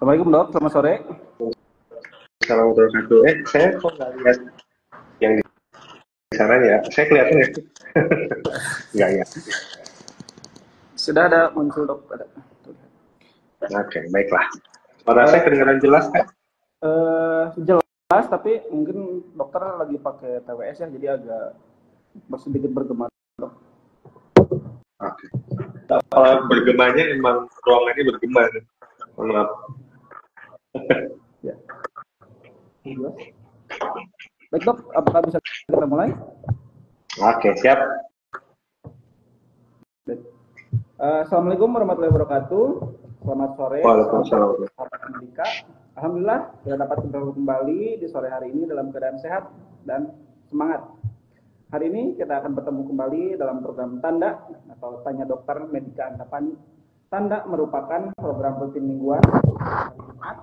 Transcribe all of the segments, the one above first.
Assalamualaikum dok, selamat sore. Salam wabarakatuh. Saya kok nggak lihat yang di sana ya? Saya kelihatan ya? Nggak ya? Sudah ada muncul dok, ada. Oke, baiklah. Suara saya kedengaran jelas kan? Jelas, tapi mungkin dokter lagi pakai TWS ya, jadi agak sedikit bergema dok. Oke. Kalau bergemanya emang ruangannya bergema. Mohon maaf. Ya. Baik dok, apakah bisa kita mulai? Oke, siap. Baik. Assalamualaikum warahmatullahi wabarakatuh. Selamat sore. Waalaikumsalam. Alhamdulillah kita dapat bertemu kembali di sore hari ini dalam keadaan sehat dan semangat. Hari ini kita akan bertemu kembali dalam program Tanda atau Tanya Dokter Medika Antapani. Tanda merupakan program rutin mingguan hari Jumat.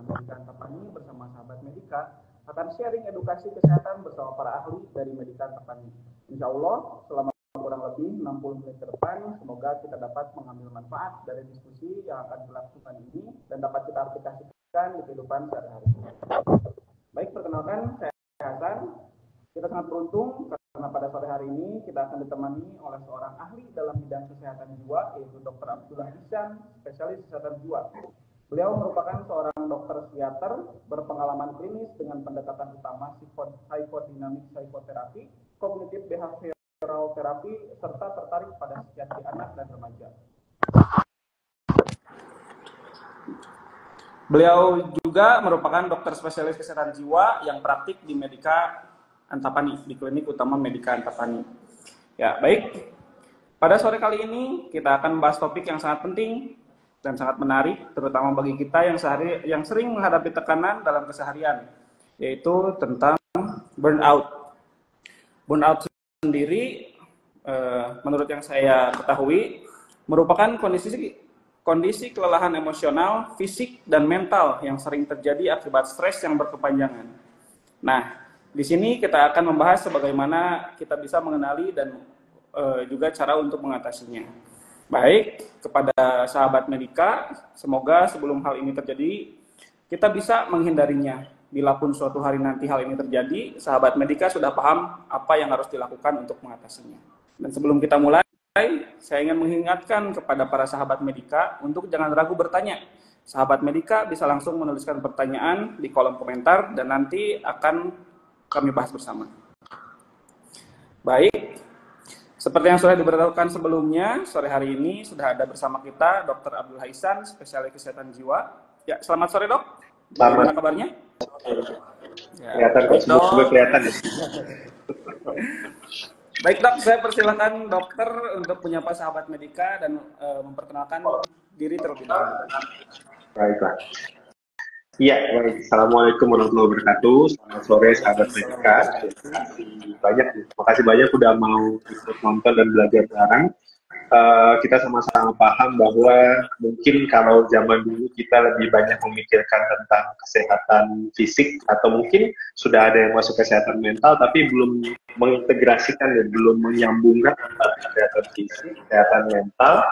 Medika Antapani bersama sahabat Medika akan sharing edukasi kesehatan bersama para ahli dari Medika Antapani. Insya Allah selama kurang lebih 60 menit ke depan, semoga kita dapat mengambil manfaat dari diskusi yang akan dilakukan ini dan dapat kita aplikasikan di kehidupan sehari-hari. Baik, perkenalkan saya Hasan. Kita sangat beruntung karena pada sore hari ini kita akan ditemani oleh seorang ahli dalam bidang kesehatan jiwa, yaitu Dr. Abdullah Ihsan, spesialis kesehatan jiwa. Beliau merupakan seorang dokter psikiater berpengalaman klinis dengan pendekatan utama psikodinamik psikoterapi, kognitif behavioral terapi, serta tertarik pada psikiatri anak dan remaja. Beliau juga merupakan dokter spesialis kesehatan jiwa yang praktik di Medika Antapani, di klinik utama Medika Antapani. Ya, baik. Pada sore kali ini kita akan membahas topik yang sangat penting dan sangat menarik, terutama bagi kita yang sering menghadapi tekanan dalam keseharian, yaitu tentang burnout. Burnout sendiri, menurut yang saya ketahui, merupakan kondisi kelelahan emosional, fisik, dan mental yang sering terjadi akibat stres yang berkepanjangan. Nah, di sini kita akan membahas bagaimana kita bisa mengenali dan juga cara untuk mengatasinya. Baik, kepada sahabat Medika, semoga sebelum hal ini terjadi, kita bisa menghindarinya. Bila pun suatu hari nanti hal ini terjadi, sahabat Medika sudah paham apa yang harus dilakukan untuk mengatasinya. Dan sebelum kita mulai, saya ingin mengingatkan kepada para sahabat Medika untuk jangan ragu bertanya. Sahabat Medika bisa langsung menuliskan pertanyaan di kolom komentar dan nanti akan kami bahas bersama. Baik, seperti yang sudah diberitahukan sebelumnya, sore hari ini sudah ada bersama kita Dr. Abdullah Ihsan, spesialis kesehatan jiwa. Ya, selamat sore dok. Bagaimana kabarnya? Ya, kelihatan. Baik dok, saya persilakan dokter untuk menyapa sahabat Medika dan memperkenalkan diri terlebih dahulu. Baiklah. Iya, baik. Assalamualaikum warahmatullahi wabarakatuh. Selamat sore sahabat Medika. Makasih banyak udah mau ikut nonton dan belajar bareng. Kita sama-sama paham bahwa mungkin kalau zaman dulu kita lebih banyak memikirkan tentang kesehatan fisik atau mungkin sudah ada yang masuk kesehatan mental tapi belum mengintegrasikan dan belum menyambungkan antara kesehatan fisik, kesehatan mental,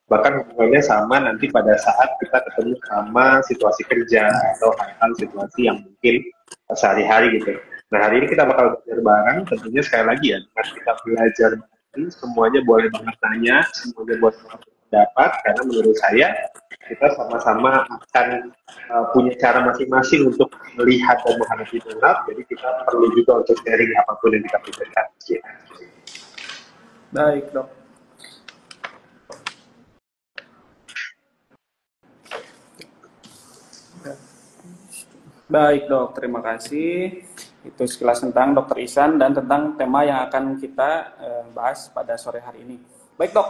bahkan hubungannya sama nanti pada saat kita ketemu sama situasi kerja atau hal-hal situasi yang mungkin sehari-hari gitu. Nah, hari ini kita bakal belajar bareng, tentunya sekali lagi ya, dengan kita belajar bareng, semuanya boleh banget tanya, semuanya boleh banget pendapat, karena menurut saya kita sama-sama akan punya cara masing-masing untuk melihat dan menghadapi burnout, jadi kita perlu juga untuk sharing apapun yang kita pikirkan. Baik dok. Baik dok, terima kasih. Itu sekilas tentang Dr. Ihsan dan tentang tema yang akan kita bahas pada sore hari ini. Baik dok,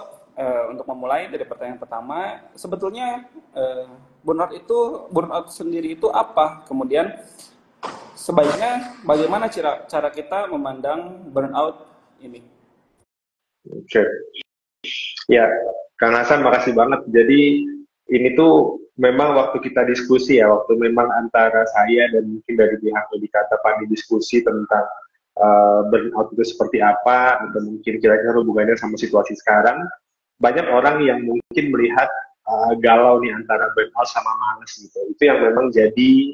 untuk memulai dari pertanyaan pertama, sebetulnya burnout sendiri itu apa? Kemudian sebaiknya bagaimana cara kita memandang burnout ini? Oke. Ya, Kang Hasan makasih banget. Jadi ini tuh memang waktu kita diskusi ya, waktu memang antara saya dan mungkin dari pihak Medika Antapani diskusi tentang burnout itu seperti apa, atau mungkin kira-kira hubungannya sama situasi sekarang, banyak orang yang mungkin melihat galau nih antara burnout sama malas gitu. Itu yang memang jadi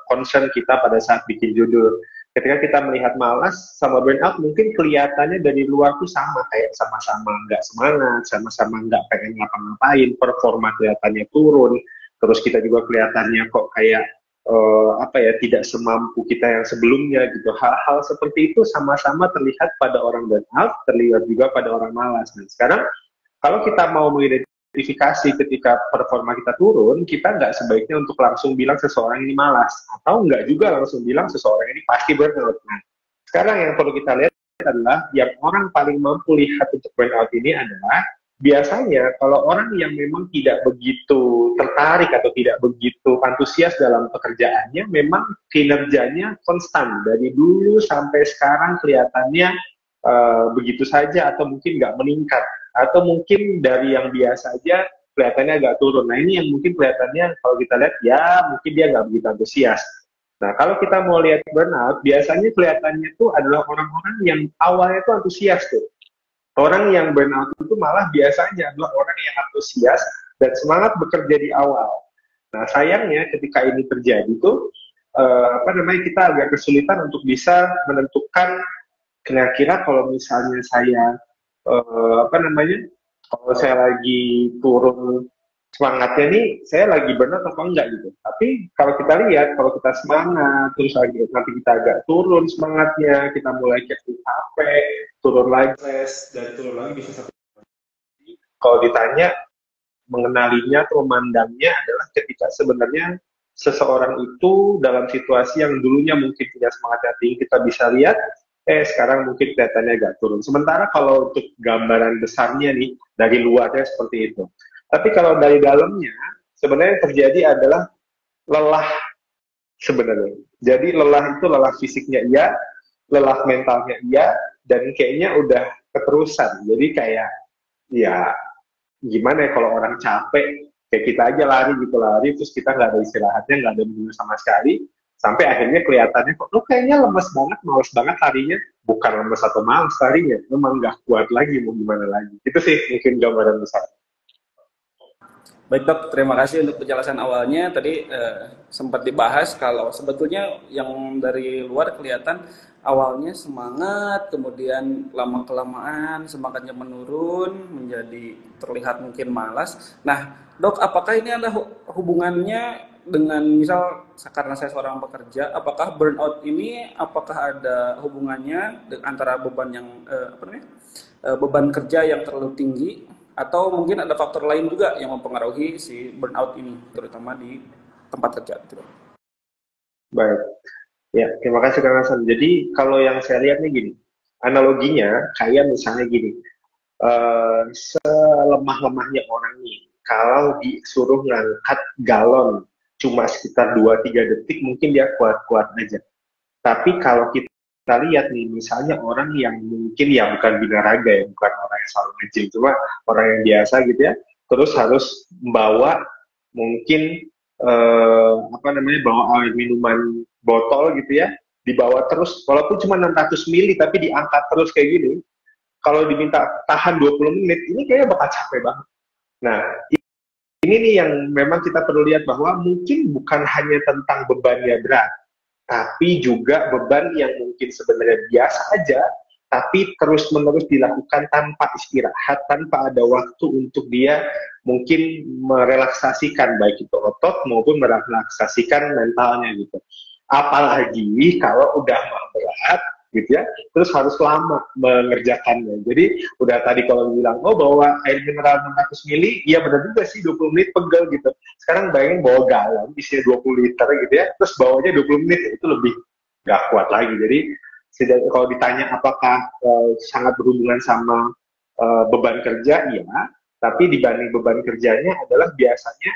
concern kita pada saat bikin judul. Ketika kita melihat malas sama burnout, mungkin kelihatannya dari luar tuh sama, kayak sama-sama nggak semangat, sama-sama nggak pengen ngapa-ngapain, performa kelihatannya turun, terus kita juga kelihatannya kok kayak tidak semampu kita yang sebelumnya gitu. Hal-hal seperti itu sama-sama terlihat pada orang burnout, terlihat juga pada orang malas. Nah, sekarang kalau kita mau mengidentifikasi ketika performa kita turun, kita nggak sebaiknya untuk langsung bilang seseorang ini malas, atau nggak juga langsung bilang seseorang ini pasti burnout. Nah, sekarang yang perlu kita lihat adalah yang orang paling mampu lihat untuk burnout ini adalah biasanya kalau orang yang memang tidak begitu tertarik atau tidak begitu antusias dalam pekerjaannya, memang kinerjanya konstan dari dulu sampai sekarang kelihatannya begitu saja atau mungkin nggak meningkat. Atau mungkin dari yang biasa aja kelihatannya agak turun. Nah ini yang mungkin kelihatannya kalau kita lihat ya mungkin dia nggak begitu antusias. Nah kalau kita mau lihat burnout, biasanya kelihatannya itu adalah orang-orang yang awalnya itu antusias tuh. Orang yang burnout itu malah biasanya adalah orang yang antusias dan semangat bekerja di awal. Nah sayangnya ketika ini terjadi tuh kita agak kesulitan untuk bisa menentukan kira-kira kalau misalnya saya kalau saya lagi turun semangatnya nih, saya lagi burnout atau enggak gitu. Tapi kalau kita lihat, kalau kita semangat, terus lagi nanti kita agak turun semangatnya, kita mulai capek, turun lagi stres, dan turun lagi bisa sampai. Kalau ditanya mengenalinya atau memandangnya adalah ketika sebenarnya seseorang itu dalam situasi yang dulunya mungkin punya semangat yang tinggi, kita bisa lihat sekarang mungkin kelihatannya agak turun. Sementara kalau untuk gambaran besarnya nih, dari luarnya seperti itu. Tapi kalau dari dalamnya, sebenarnya yang terjadi adalah lelah sebenarnya. Jadi lelah itu lelah fisiknya iya, lelah mentalnya iya, dan kayaknya udah keterusan. Jadi kayak, ya gimana ya kalau orang capek, kayak kita aja lari gitu, terus kita nggak ada istirahatnya, nggak ada minum sama sekali, sampai akhirnya kelihatannya kok lu kayaknya lemes banget, males banget harinya. Bukan lemes atau males harinya, memang nggak kuat lagi, mau gimana lagi. Itu sih mungkin gambaran besar. Baik dok, terima kasih untuk penjelasan awalnya. Tadi sempat dibahas kalau sebetulnya yang dari luar kelihatan awalnya semangat, kemudian lama-kelamaan semangatnya menurun, menjadi terlihat mungkin malas. Nah dok, apakah ini ada hubungannya dengan misal karena saya seorang pekerja, apakah burnout ini apakah ada hubungannya antara beban yang beban kerja yang terlalu tinggi atau mungkin ada faktor lain juga yang mempengaruhi si burnout ini terutama di tempat kerja gitu. Baik. Ya, terima kasih Kang Hasan. Jadi kalau yang saya lihat nih gini, analoginya kayak misalnya gini, selemah-lemahnya orang nih, kalau disuruh ngangkat galon cuma sekitar 2-3 detik mungkin dia kuat-kuat aja. Tapi kalau kita lihat nih, misalnya orang yang mungkin ya bukan binaraga ya, bukan orang yang selalu nge-gym, cuma orang yang biasa gitu ya, terus harus membawa mungkin bawa air minuman botol gitu ya, dibawa terus, walaupun cuma 600 mili tapi diangkat terus kayak gini, kalau diminta tahan 20 menit, ini kayaknya bakal capek banget. Nah, ini nih yang memang kita perlu lihat bahwa mungkin bukan hanya tentang bebannya berat, tapi juga beban yang mungkin sebenarnya biasa aja, tapi terus-menerus dilakukan tanpa istirahat, tanpa ada waktu untuk dia mungkin merelaksasikan, baik itu otot maupun merelaksasikan mentalnya gitu. Apalagi kalau udah berat, gitu ya, terus harus lama mengerjakannya. Jadi udah tadi kalau bilang, oh bawa air mineral 600 mili, iya benar juga sih 20 menit pegel gitu. Sekarang bayangin bawa galon isinya 20 liter gitu ya, terus bawanya 20 menit, itu lebih gak kuat lagi. Jadi kalau ditanya apakah sangat berhubungan sama beban kerja, iya, tapi dibanding beban kerjanya adalah biasanya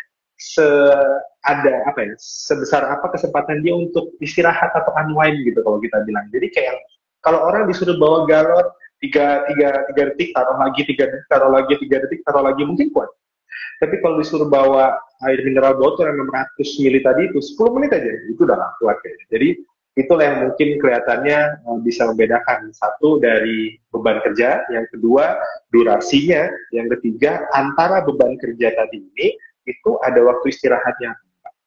sebesar apa kesempatan dia untuk istirahat atau unwind gitu kalau kita bilang. Jadi kayak kalau orang disuruh bawa galon 3 detik, taruh lagi 3 detik, taruh lagi 3 detik, taruh lagi, mungkin kuat. Tapi kalau disuruh bawa air mineral botol yang 600 mili tadi itu 10 menit aja, itu udah gak kuat kayaknya. Jadi itulah yang mungkin kelihatannya bisa membedakan satu dari beban kerja, yang kedua durasinya, yang ketiga antara beban kerja tadi ini itu ada waktu istirahatnya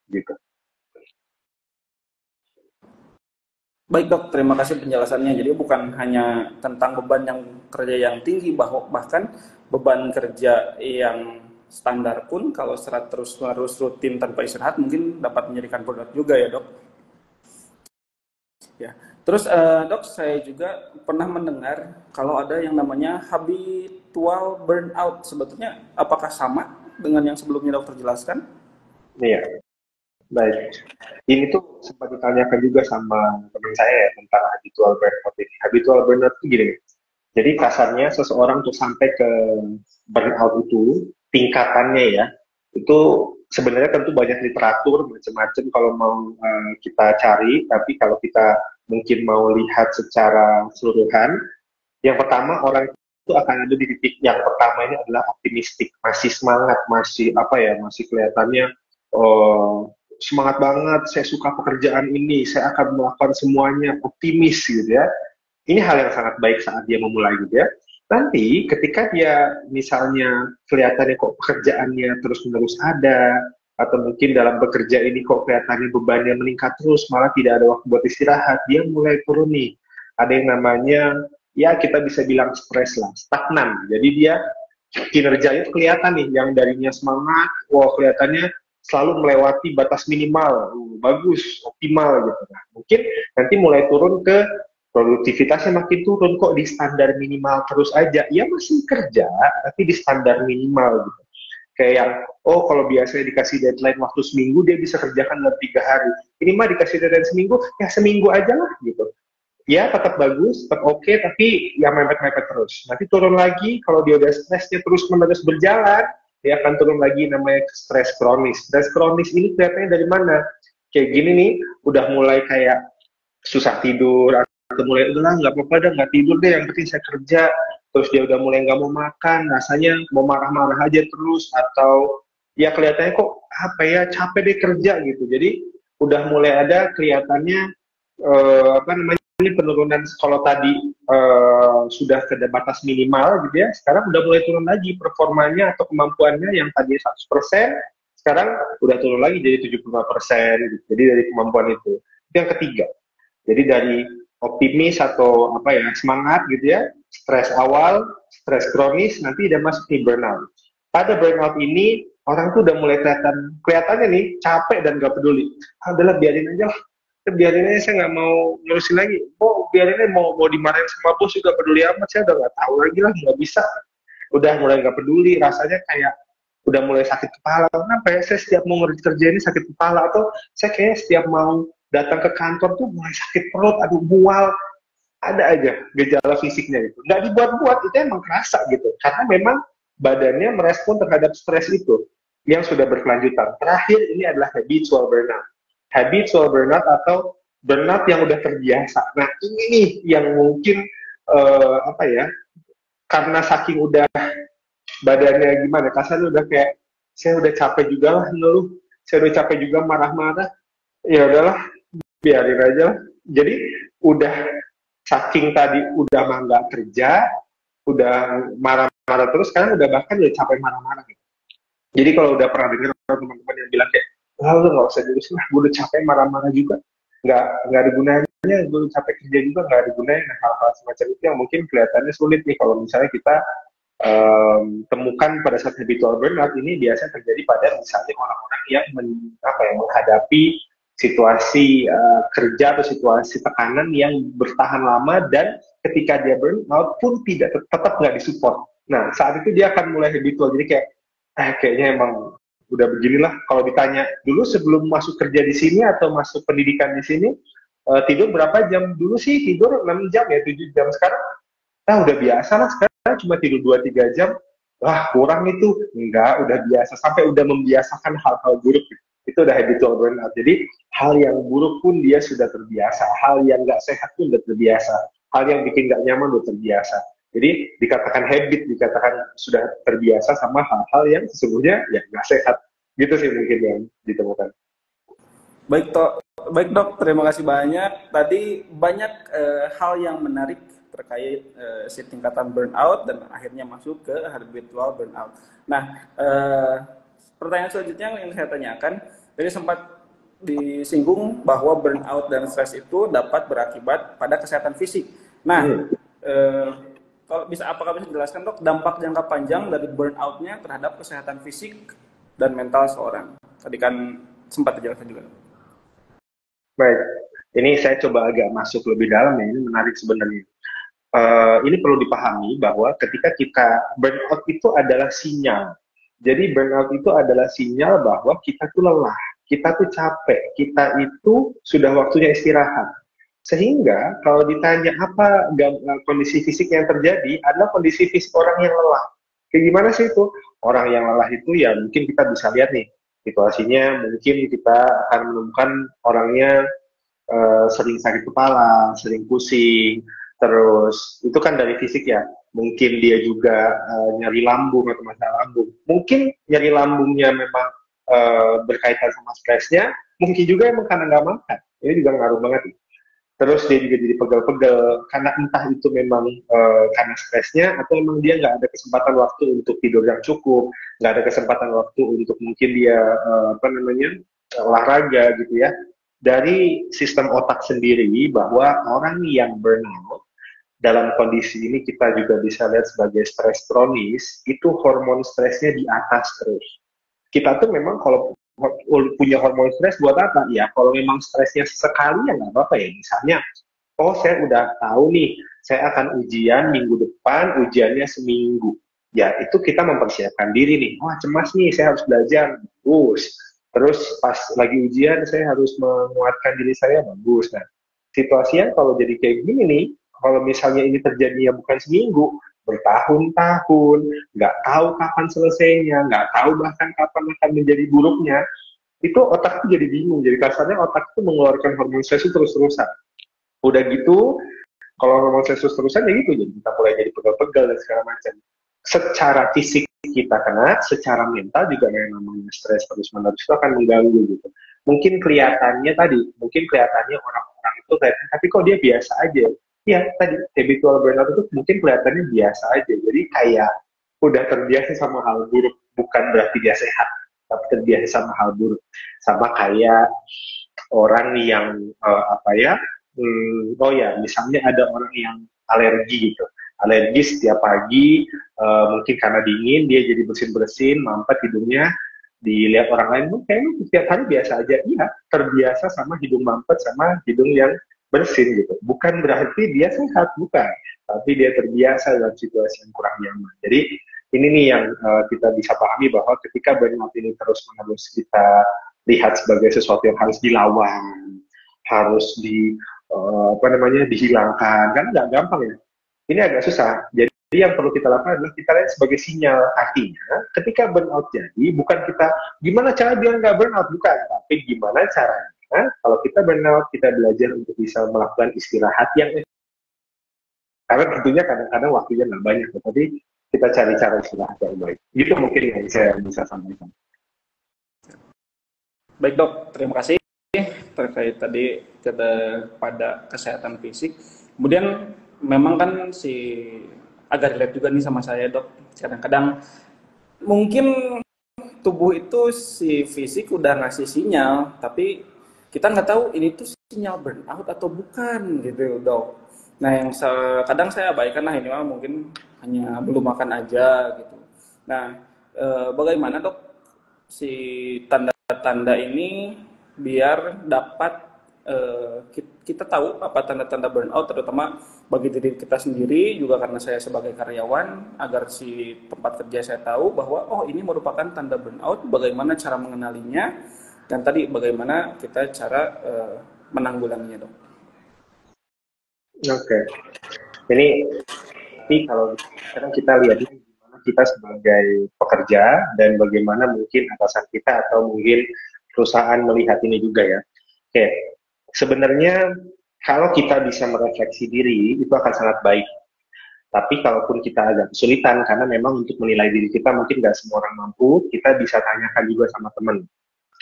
gitu. Baik dok, terima kasih penjelasannya. Jadi bukan hanya tentang beban yang kerja yang tinggi, bahkan beban kerja yang standar pun kalau serat terus harus rutin tanpa istirahat mungkin dapat menjadikan burnout juga ya dok. Ya. Terus dok, saya juga pernah mendengar kalau ada yang namanya habitual burnout. Sebetulnya apakah sama dengan yang sebelumnya dokter jelaskan? Iya, baik. Ini tuh sempat ditanyakan juga sama teman saya ya tentang habitual burnout ini. Habitual burnout itu gini, jadi kasarnya seseorang tuh sampai ke burnout itu tingkatannya ya, itu sebenarnya tentu banyak literatur macam-macam kalau mau kita cari, tapi kalau kita mungkin mau lihat secara keseluruhan, yang pertama orang itu akan ada di titik yang pertama ini adalah optimistik, masih semangat, masih apa ya, masih kelihatannya oh, semangat banget, saya suka pekerjaan ini, saya akan melakukan semuanya, optimis gitu ya. Ini hal yang sangat baik saat dia memulai gitu ya. Nanti ketika dia misalnya kelihatannya kok pekerjaannya terus-menerus ada, atau mungkin dalam bekerja ini kok kelihatannya bebannya meningkat terus, malah tidak ada waktu buat istirahat, dia mulai turun nih. Ada yang namanya, ya kita bisa bilang stres lah, stagnan. Jadi dia kinerjanya kelihatan nih, yang darinya semangat, wah kelihatannya selalu melewati batas minimal, bagus, optimal gitu. Nah, mungkin nanti mulai turun ke produktivitasnya makin turun kok di standar minimal terus aja. Ya masih kerja, tapi di standar minimal gitu. Kayak yang, oh kalau biasanya dikasih deadline waktu seminggu, dia bisa kerjakan dalam 3 hari. Ini mah dikasih deadline seminggu, ya seminggu aja lah gitu. Ya tetap bagus, tetap oke, tapi ya mepet-mepet terus. Nanti turun lagi, kalau dia udah stresnya terus-menerus berjalan, dia akan turun lagi namanya stres kronis. Stres kronis ini kelihatannya dari mana? Kayak gini nih, udah mulai kayak susah tidur, atau mulai udahlah nggak apa-apa dah, nggak tidur deh, yang penting saya kerja. Terus dia udah mulai nggak mau makan, rasanya mau marah-marah aja terus, atau ya kelihatannya kok apa ya, capek deh kerja gitu. Jadi udah mulai ada kelihatannya apa namanya, ini penurunan. Kalau tadi sudah ke batas minimal gitu ya, sekarang udah mulai turun lagi performanya atau kemampuannya, yang tadi 100%, sekarang udah turun lagi jadi 75% gitu. Jadi dari kemampuan itu yang ketiga. Jadi dari optimis atau apa ya, semangat gitu ya, stres awal, stres kronis, nanti udah masuk di burnout. Pada burnout ini orang tuh udah mulai kelihatannya nih capek dan gak peduli. Adalah biarin aja lah, biarin aja, saya nggak mau ngurusin lagi. Oh biarin aja, mau dimarahin sama bos juga peduli amat, saya udah nggak tahu lagi lah, nggak bisa. Udah mulai nggak peduli, rasanya kayak udah mulai sakit kepala. Kenapa ya saya setiap mau kerja ini sakit kepala, atau saya kayak setiap mau datang ke kantor tuh mulai sakit perut, aduh mual, ada aja gejala fisiknya itu. Nggak dibuat-buat, itu emang kerasa gitu. Karena memang badannya merespon terhadap stres itu yang sudah berkelanjutan. Terakhir ini adalah habitual burnout. Habitual burnout atau burnout yang udah terbiasa. Nah ini nih yang mungkin apa ya, karena saking udah badannya gimana, kasarnya udah kayak, saya udah capek juga lah ngeluh, saya udah capek juga marah-marah, ya udahlah biarin aja lah. Jadi udah saking tadi udah mah nggak kerja, udah marah-marah terus, sekarang udah bahkan udah capek marah-marah gitu. Jadi kalau udah pernah dengar teman-teman yang bilang kayak, ah lu nggak usah jurusin lah, gue udah capek marah-marah juga, nggak ada gunanya, gue udah capek kerja juga nggak ada gunanya. Nah, hal-hal semacam itu yang mungkin kelihatannya sulit nih kalau misalnya kita temukan pada saat habitual burnout. Ini biasanya terjadi pada misalnya orang-orang yang menghadapi situasi kerja atau situasi tekanan yang bertahan lama, dan ketika dia burnout pun tetap nggak disupport. Nah saat itu dia akan mulai habitual, jadi kayak kayaknya emang udah beginilah. Kalau ditanya dulu sebelum masuk kerja di sini atau masuk pendidikan di sini, tidur berapa jam? Dulu sih tidur 6 jam ya, 7 jam. Sekarang udah biasa lah, sekarang cuma tidur 2-3 jam. Wah kurang itu. Enggak, udah biasa. Sampai udah membiasakan hal-hal buruk. Itu udah habitual burnout. Jadi hal yang buruk pun dia sudah terbiasa. Hal yang nggak sehat pun udah terbiasa. Hal yang bikin nggak nyaman udah terbiasa. Jadi dikatakan habit, dikatakan sudah terbiasa sama hal-hal yang sesungguhnya ya nggak sehat. Gitu sih mungkin yang ditemukan. Baik dok, terima kasih banyak. Tadi banyak hal yang menarik terkait si tingkatan burnout dan akhirnya masuk ke habitual burnout. Nah, pertanyaan selanjutnya yang saya tanyakan, tadi sempat disinggung bahwa burnout dan stres itu dapat berakibat pada kesehatan fisik. Nah, kalau bisa, apakah bisa dijelaskan dok dampak jangka panjang dari burnout-nya terhadap kesehatan fisik dan mental seorang? Tadi kan sempat dijelaskan juga. Baik, ini saya coba agak masuk lebih dalam ya, ini menarik sebenarnya. Ini perlu dipahami bahwa ketika kita burnout itu adalah sinyal. Jadi burnout itu adalah sinyal bahwa kita tuh lelah, kita tuh capek, kita itu sudah waktunya istirahat. Sehingga kalau ditanya apa kondisi fisik yang terjadi adalah kondisi fisik orang yang lelah. Kayak gimana sih itu? Orang yang lelah itu ya mungkin kita bisa lihat nih situasinya, mungkin kita akan menemukan orangnya sering sakit kepala, sering pusing, terus itu kan dari fisik ya. Mungkin dia juga nyari lambung atau masalah lambung. Mungkin nyari lambungnya memang berkaitan sama stresnya, mungkin juga emang karena nggak makan. Ini juga ngaruh banget. Terus dia juga jadi pegel-pegel karena entah itu memang karena stresnya atau memang dia nggak ada kesempatan waktu untuk tidur yang cukup, nggak ada kesempatan waktu untuk mungkin dia olahraga gitu ya. Dari sistem otak sendiri bahwa orang yang burnout dalam kondisi ini kita juga bisa lihat sebagai stres kronis, itu hormon stresnya di atas terus. Kita tuh memang kalau punya hormon stres buat apa? Ya kalau memang stresnya sekali ya nggak apa-apa ya. Misalnya, oh saya udah tahu nih, saya akan ujian minggu depan, ujiannya seminggu. Ya itu kita mempersiapkan diri nih. Wah cemas nih, saya harus belajar. Bagus. Terus pas lagi ujian saya harus menguatkan diri saya, bagus. Nah situasinya kalau jadi kayak gini nih, kalau misalnya ini terjadinya bukan seminggu, bertahun-tahun, nggak tahu kapan selesainya, nggak tahu bahkan kapan akan menjadi buruknya, itu otak tuh jadi bingung. Jadi kasarnya otak tuh mengeluarkan hormon stres itu terus-terusan. Udah gitu, kalau hormon stres terus-terusan ya gitu, jadi kita mulai jadi pegel-pegel dan segala macam. Secara fisik kita kena, secara mental juga yang namanya stres terus-menerus itu akan mengganggu gitu. Mungkin kelihatannya orang-orang itu kayak, tapi kok dia biasa aja. Ya tadi habitual burnout itu mungkin kelihatannya biasa aja, jadi kayak udah terbiasa sama hal buruk, bukan berarti dia sehat, tapi terbiasa sama hal buruk. Sama kayak orang yang misalnya ada orang yang alergi gitu, alergi setiap pagi, mungkin karena dingin dia jadi bersin-bersin, mampet hidungnya, dilihat orang lain, kayaknya setiap hari biasa aja. Iya, terbiasa sama hidung mampet sama hidung yang bersin gitu. Bukan berarti dia sehat, bukan. Tapi dia terbiasa dalam situasi yang kurang nyaman. Jadi ini nih yang kita bisa pahami bahwa ketika burnout ini terus-menerus kita lihat sebagai sesuatu yang harus dilawan, harus dihilangkan, kan nggak gampang ya. Ini agak susah. Jadi yang perlu kita lakukan adalah kita lihat sebagai sinyal. Artinya, ketika burnout jadi, bukan kita gimana cara biar nggak burnout, bukan. Tapi gimana caranya kalau kita burnout, kita belajar untuk bisa melakukan istirahat yang karena tentunya kadang-kadang waktunya nggak banyak, tapi kita cari cara istirahat yang baik. Itu mungkin yang saya bisa sampaikan. Baik dok, terima kasih terkait tadi pada kesehatan fisik. Kemudian memang kan agak relate juga nih sama saya dok. Kadang-kadang mungkin tubuh itu si fisik udah ngasih sinyal, tapi kita nggak tahu ini tuh sinyal burnout atau bukan gitu dok. Nah yang kadang saya abaikan, nah ini mah mungkin hanya belum makan aja gitu. Nah bagaimana dok si tanda-tanda ini biar dapat kita tahu apa tanda-tanda burnout, terutama bagi diri kita sendiri juga, karena saya sebagai karyawan, agar si tempat kerja saya tahu bahwa oh ini merupakan tanda burnout, bagaimana cara mengenalinya, dan tadi bagaimana kita cara menanggulanginya dok. Oke. Ini kalau sekarang kita lihat gimana kita sebagai pekerja dan bagaimana mungkin atasan kita atau mungkin perusahaan melihat ini juga ya. Oke, sebenarnya kalau kita bisa merefleksi diri itu akan sangat baik. Tapi kalaupun kita agak kesulitan karena memang untuk menilai diri kita mungkin nggak semua orang mampu, kita bisa tanyakan juga sama teman.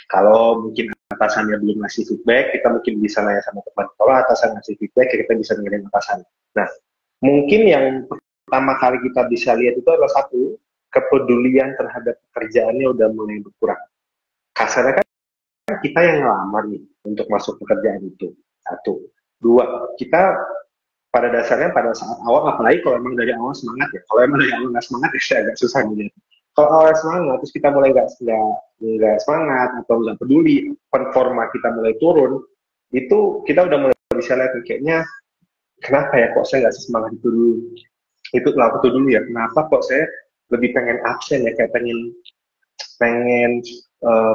Kalau mungkin atasannya belum ngasih feedback, kita mungkin bisa nanya sama teman. Kalau atasan ngasih feedback, kita bisa dengerin atasan. Nah, Mungkin yang pertama kali kita bisa lihat itu adalah satu, kepedulian terhadap pekerjaannya udah mulai berkurang. Kasarnya kan kita yang ngelamar nih untuk masuk pekerjaan itu. Satu. Dua, kita pada dasarnya pada saat awal, apalagi kalau emang dari awal semangat ya. Kalau emang dari awal nggak semangat ya agak susah nih. Kalau awal semangat, terus kita mulai nggak semangat atau nggak peduli, performa kita mulai turun, itu kita udah mulai bisa lihat kayaknya kenapa ya kok saya nggak semangat itu dulu. Itu lah itu dulu ya. Kenapa kok saya lebih pengen absen ya, kayak pengen pengen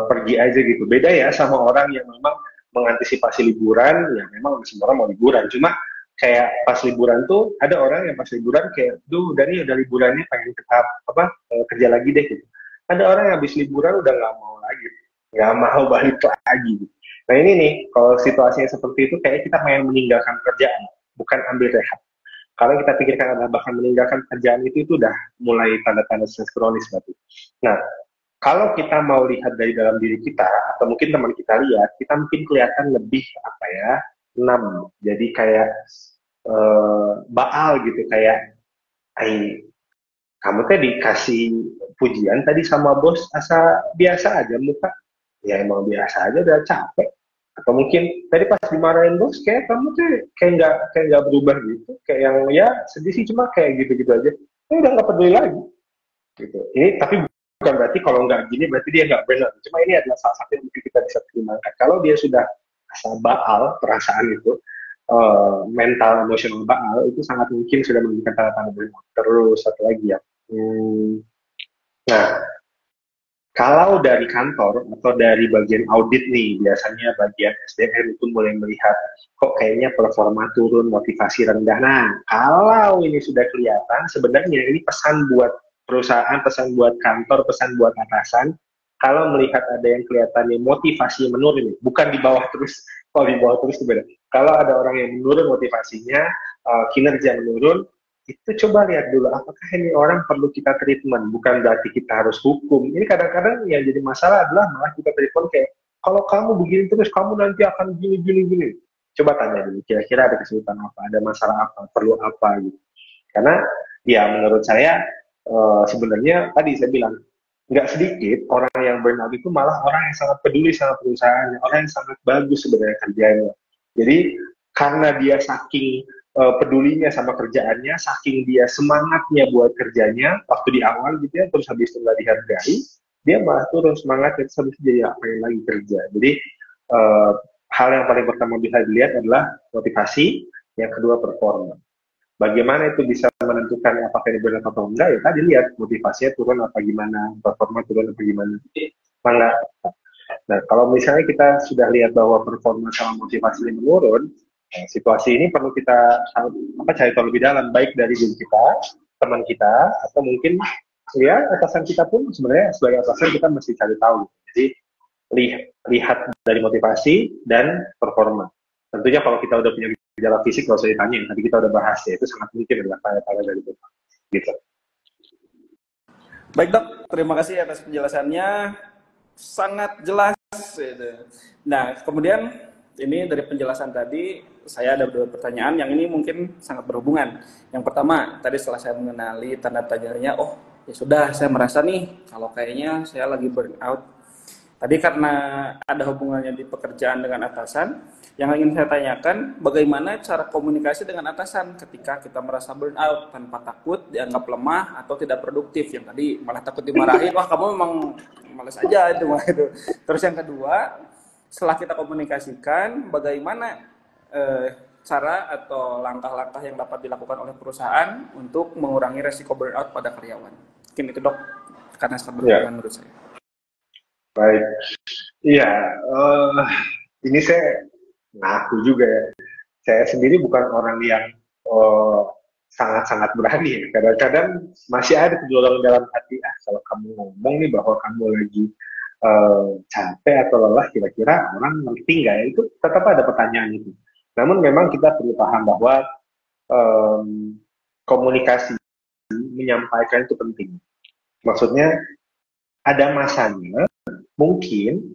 pergi aja gitu. Beda ya sama orang yang memang mengantisipasi liburan, ya memang semua orang mau liburan. Cuma kayak pas liburan tuh ada orang yang pas liburan kayak, duh udah nih udah liburannya pengen tetap kerja lagi deh gitu. Ada orang yang habis liburan udah nggak mau lagi, nggak mau balik lagi. Gitu. Nah ini nih kalau situasinya seperti itu kayak kita main meninggalkan kerjaan, bukan ambil rehat. Kalau kita pikirkan adalah bahkan meninggalkan kerjaan itu udah mulai tanda-tanda stres kronis berarti. Nah, kalau kita mau lihat dari dalam diri kita atau mungkin teman kita lihat, kita mungkin kelihatan lebih apa ya, enam. Jadi kayak baal gitu, kayak ai kamu teh dikasih pujian tadi sama bos asa biasa aja muka. Ya emang biasa aja udah capek. Atau mungkin tadi pas dimarahin bos kayak kamu tuh kayak nggak berubah gitu. Kayak yang ya sedih sih cuma kayak gitu-gitu aja. Udah nggak peduli lagi gitu. Ini tapi bukan berarti kalau nggak gini berarti dia nggak benar. Cuma ini adalah salah satu yang mungkin kita bisa pertimbangkan. Kalau dia sudah asal baal perasaan itu, mental emosional baal itu sangat mungkin sudah menunjukkan tanda-tanda burnout. Terus satu lagi ya. Nah, kalau dari kantor atau dari bagian audit nih, biasanya bagian SDM itu mulai melihat kok kayaknya performa turun, motivasi rendah. Nah, kalau ini sudah kelihatan, sebenarnya ini pesan buat perusahaan, pesan buat kantor, pesan buat atasan. Kalau melihat ada yang kelihatannya motivasi menurun, bukan di bawah terus, kalau di bawah terus itu beda. Kalau ada orang yang menurun motivasinya, kinerja menurun, itu coba lihat dulu apakah ini orang perlu kita treatment, bukan berarti kita harus hukum. Ini kadang-kadang yang jadi masalah adalah malah kita treatment kayak kalau kamu begini terus kamu nanti akan gini. Coba tanya dulu kira-kira ada kesulitan apa, ada masalah apa, perlu apa gitu. Karena ya menurut saya sebenarnya tadi saya bilang nggak sedikit orang yang burnout itu malah orang yang sangat peduli sama perusahaannya, orang yang sangat bagus sebenarnya kerjanya. Jadi karena dia saking pedulinya sama kerjaannya, saking dia semangatnya buat kerjanya waktu di awal gitu ya, terus habis itu nggak dihargai, dia malah turun semangat terus habis itu jadi apa yang lagi kerja. Jadi uh, hal yang paling pertama bisa dilihat adalah motivasi, yang kedua performa. Bagaimana itu bisa menentukan apakah ini benar atau enggak ya tadi lihat motivasinya turun apa gimana, performa turun apa gimana. Mangga. Nah, kalau misalnya kita sudah lihat bahwa performa sama motivasi ini menurun, situasi ini perlu kita cari tahu lebih dalam, baik dari diri kita, teman kita, atau mungkin ya atasan kita pun sebenarnya sebagai atasan kita mesti cari tahu. Jadi lihat dari motivasi dan performa. Tentunya kalau kita udah punya gejala fisik nggak usah ditanya, yang tadi kita udah bahas ya, itu sangat mungkin adalah tanda-tanda dari burnout. Gitu. Baik dok, terima kasih atas penjelasannya, sangat jelas. Nah, kemudian ini dari penjelasan tadi, saya ada beberapa pertanyaan yang ini mungkin sangat berhubungan. Yang pertama, tadi setelah saya mengenali tanda tanyanya, oh ya sudah, saya merasa nih, kalau kayaknya saya lagi burnout. Tadi karena ada hubungannya di pekerjaan dengan atasan, yang ingin saya tanyakan, bagaimana cara komunikasi dengan atasan ketika kita merasa burnout tanpa takut dianggap lemah atau tidak produktif. Yang tadi malah takut dimarahin, wah kamu memang malas aja itu. Terus yang kedua, setelah kita komunikasikan, bagaimana cara atau langkah-langkah yang dapat dilakukan oleh perusahaan untuk mengurangi resiko burnout pada karyawan. Mungkin itu dok, karena sangat berhubungan menurut saya. Baik, iya, ini saya ngaku juga ya. Saya sendiri bukan orang yang sangat-sangat berani ya. Kadang-kadang masih ada gejolak dalam hati, kalau kamu ngomong nih bahwa kamu lagi capek atau lelah, kira-kira orang ngerti nggak ya? Itu tetap ada pertanyaan itu. Namun memang kita perlu paham bahwa komunikasi menyampaikan itu penting. Maksudnya ada masanya mungkin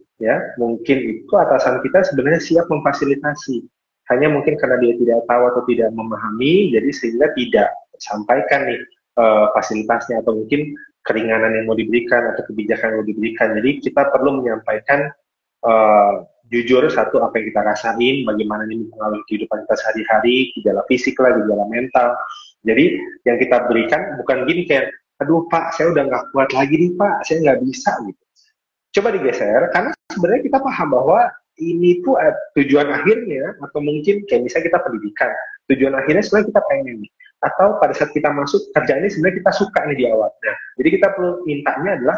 itu atasan kita sebenarnya siap memfasilitasi. hanya mungkin karena dia tidak tahu atau tidak memahami, jadi sehingga tidak sampaikan nih fasilitasnya atau mungkin keringanan yang mau diberikan atau kebijakan yang mau diberikan. Jadi kita perlu menyampaikan jujur satu apa yang kita rasain, bagaimana ini mempengaruhi kehidupan kita sehari-hari, gejala fisik lah, gejala mental. Jadi yang kita berikan bukan gini kayak, aduh Pak, saya udah nggak kuat lagi nih Pak, saya nggak bisa gitu. Coba digeser, karena sebenarnya kita paham bahwa ini tuh tujuan akhirnya, atau mungkin kayak misalnya kita pendidikan, tujuan akhirnya sebenarnya kita pengen nih, atau pada saat kita masuk kerjaan ini sebenarnya kita suka nih di awal. Nah, jadi kita perlu mintanya adalah,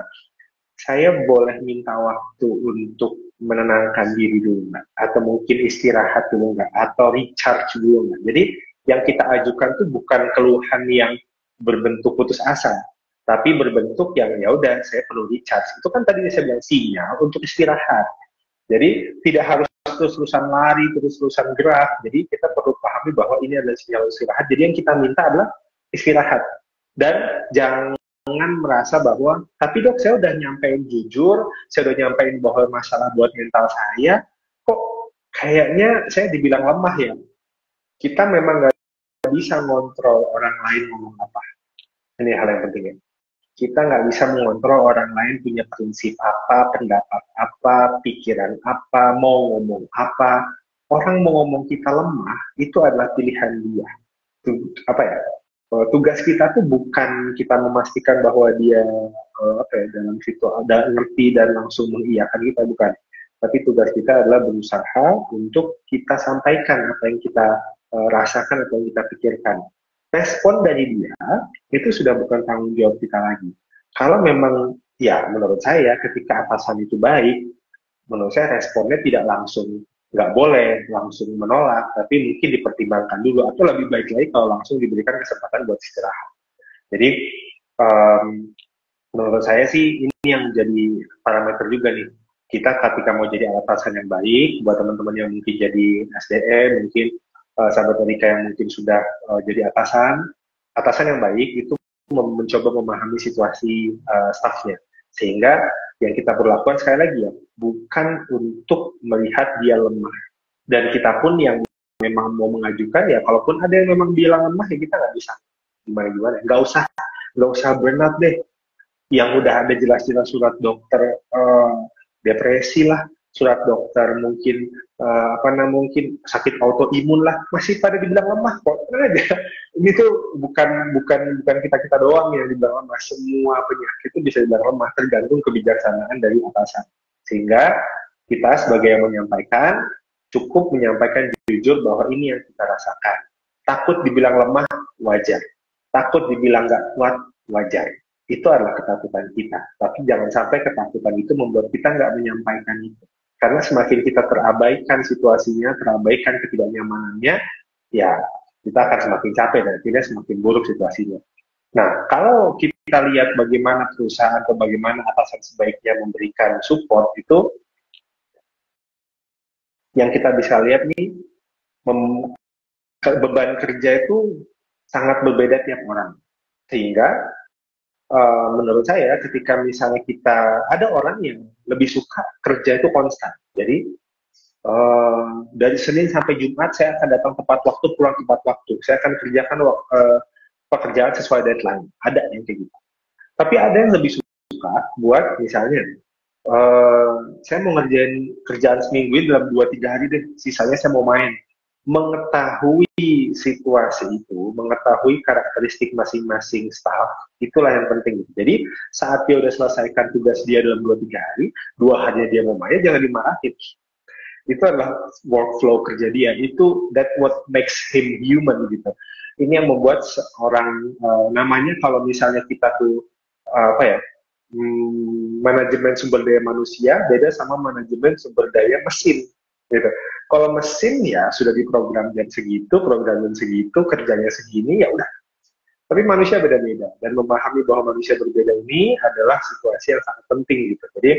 saya boleh minta waktu untuk menenangkan diri dulu nggak? Atau mungkin istirahat dulu nggak? Atau recharge dulu nggak? Jadi yang kita ajukan tuh bukan keluhan yang berbentuk putus asa, tapi berbentuk yang ya udah saya perlu recharge. Itu kan tadi saya bilang sinyal untuk istirahat. Jadi tidak harus terus-terusan lari, terus-terusan gerak. Jadi kita perlu pahami bahwa ini adalah sinyal istirahat. Jadi yang kita minta adalah istirahat. Dan jangan merasa bahwa, tapi dok saya udah nyampein jujur, saya udah nyampein bahwa masalah buat mental saya, kok kayaknya saya dibilang lemah ya. Kita memang nggak bisa ngontrol orang lain ngomong apa. Ini hal yang penting ya. Kita nggak bisa mengontrol orang lain punya prinsip apa, pendapat apa, pikiran apa, mau ngomong apa. Orang mau ngomong kita lemah, itu adalah pilihan dia. Apa ya? Tugas kita tuh bukan kita memastikan bahwa dia dalam situ ada ngerti dan langsung mengiyakan kita, bukan. Tapi tugas kita adalah berusaha untuk kita sampaikan apa yang kita rasakan atau yang kita pikirkan. Respon dari dia itu sudah bukan tanggung jawab kita lagi. Kalau memang ya menurut saya ketika atasan itu baik, menurut saya responnya tidak langsung, nggak boleh langsung menolak, tapi mungkin dipertimbangkan dulu, atau lebih baik lagi kalau langsung diberikan kesempatan buat istirahat. Jadi menurut saya sih ini yang jadi parameter juga nih. Kita ketika mau jadi atasan yang baik, buat teman-teman yang mungkin jadi SDM, mungkin sahabat Erika yang mungkin sudah jadi atasan yang baik itu mencoba memahami situasi staffnya, sehingga yang kita perlu lakukan sekali lagi ya, bukan untuk melihat dia lemah, dan kita pun yang memang mau mengajukan ya, kalaupun ada yang memang bilang lemah ya kita nggak bisa gimana, nggak usah burnout deh, yang udah ada jelas-jelas surat dokter depresi lah, surat dokter mungkin mungkin sakit autoimun lah, masih pada dibilang lemah kok. Aja. Ini tuh bukan kita doang yang dibilang lemah, semua penyakit itu bisa dibilang lemah, tergantung kebijaksanaan dari atasan. Sehingga kita sebagai yang menyampaikan cukup menyampaikan jujur bahwa ini yang kita rasakan. Takut dibilang lemah wajar, takut dibilang nggak kuat wajar. Itu adalah ketakutan kita. Tapi jangan sampai ketakutan itu membuat kita nggak menyampaikan itu. Karena semakin kita terabaikan situasinya, terabaikan ketidaknyamanannya, ya kita akan semakin capek dan tidak semakin buruk situasinya. Nah, kalau kita lihat bagaimana perusahaan atau bagaimana atasan sebaiknya memberikan support itu, yang kita bisa lihat nih, beban kerja itu sangat berbeda tiap orang. Sehingga menurut saya ketika misalnya kita ada orang yang lebih suka kerja itu konstan, jadi dari Senin sampai Jumat saya akan datang tepat waktu, pulang tepat waktu, saya akan kerjakan pekerjaan sesuai deadline, ada yang kayak gitu. Tapi ada yang lebih suka buat misalnya saya mau ngerjain kerjaan seminggu dalam 2-3 hari deh, sisanya saya mau main. Mengetahui situasi itu, mengetahui karakteristik masing-masing staff, itulah yang penting. Jadi saat dia udah selesaikan tugas dia dalam 2-3 hari, 2 harinya dia mau main, jangan dimarahin. Itu adalah workflow kerja dia. Itu that what makes him human gitu. Ini yang membuat seorang namanya kalau misalnya kita tuh manajemen sumber daya manusia beda sama manajemen sumber daya mesin. Gitu. Kalau mesin ya sudah diprogram jam segitu, kerjanya segini, ya udah. Tapi manusia beda-beda, dan memahami bahwa manusia berbeda ini adalah situasi yang sangat penting gitu. Jadi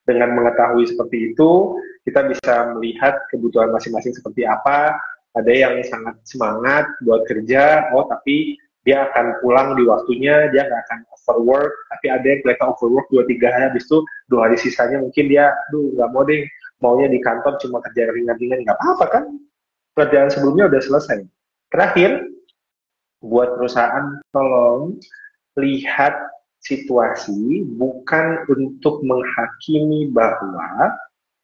dengan mengetahui seperti itu, kita bisa melihat kebutuhan masing-masing seperti apa. Ada yang sangat semangat buat kerja, tapi dia akan pulang di waktunya, dia nggak akan overwork. Tapi ada yang kelihatan overwork 2-3 hari, habis itu 2 hari sisanya mungkin dia, nggak mau deh, maunya di kantor cuma kerja ringan-ringan, nggak apa-apa kan? Kerjaan sebelumnya udah selesai. Terakhir, buat perusahaan tolong lihat situasi bukan untuk menghakimi bahwa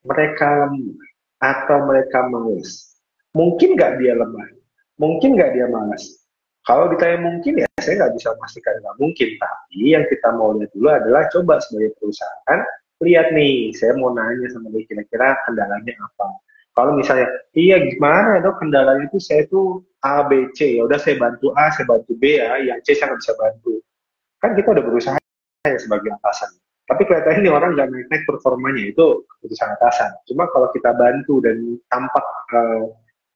mereka lemah atau mereka malas. Mungkin nggak dia lemah, mungkin nggak dia malas. Kalau ditanya mungkin ya saya nggak bisa memastikan nggak mungkin. Tapi yang kita mau lihat dulu adalah coba sebagai perusahaan lihat nih, saya mau nanya sama dia kira-kira kendalanya apa. Kalau misalnya, iya gimana dok kendalanya itu saya tuh A, B, C, ya udah saya bantu A, saya bantu B ya, yang C saya nggak bisa bantu. Kan kita udah berusaha ya sebagai atasan. Tapi kelihatannya ini orang nggak naik performanya, itu keputusan atasan. Cuma kalau kita bantu dan tampak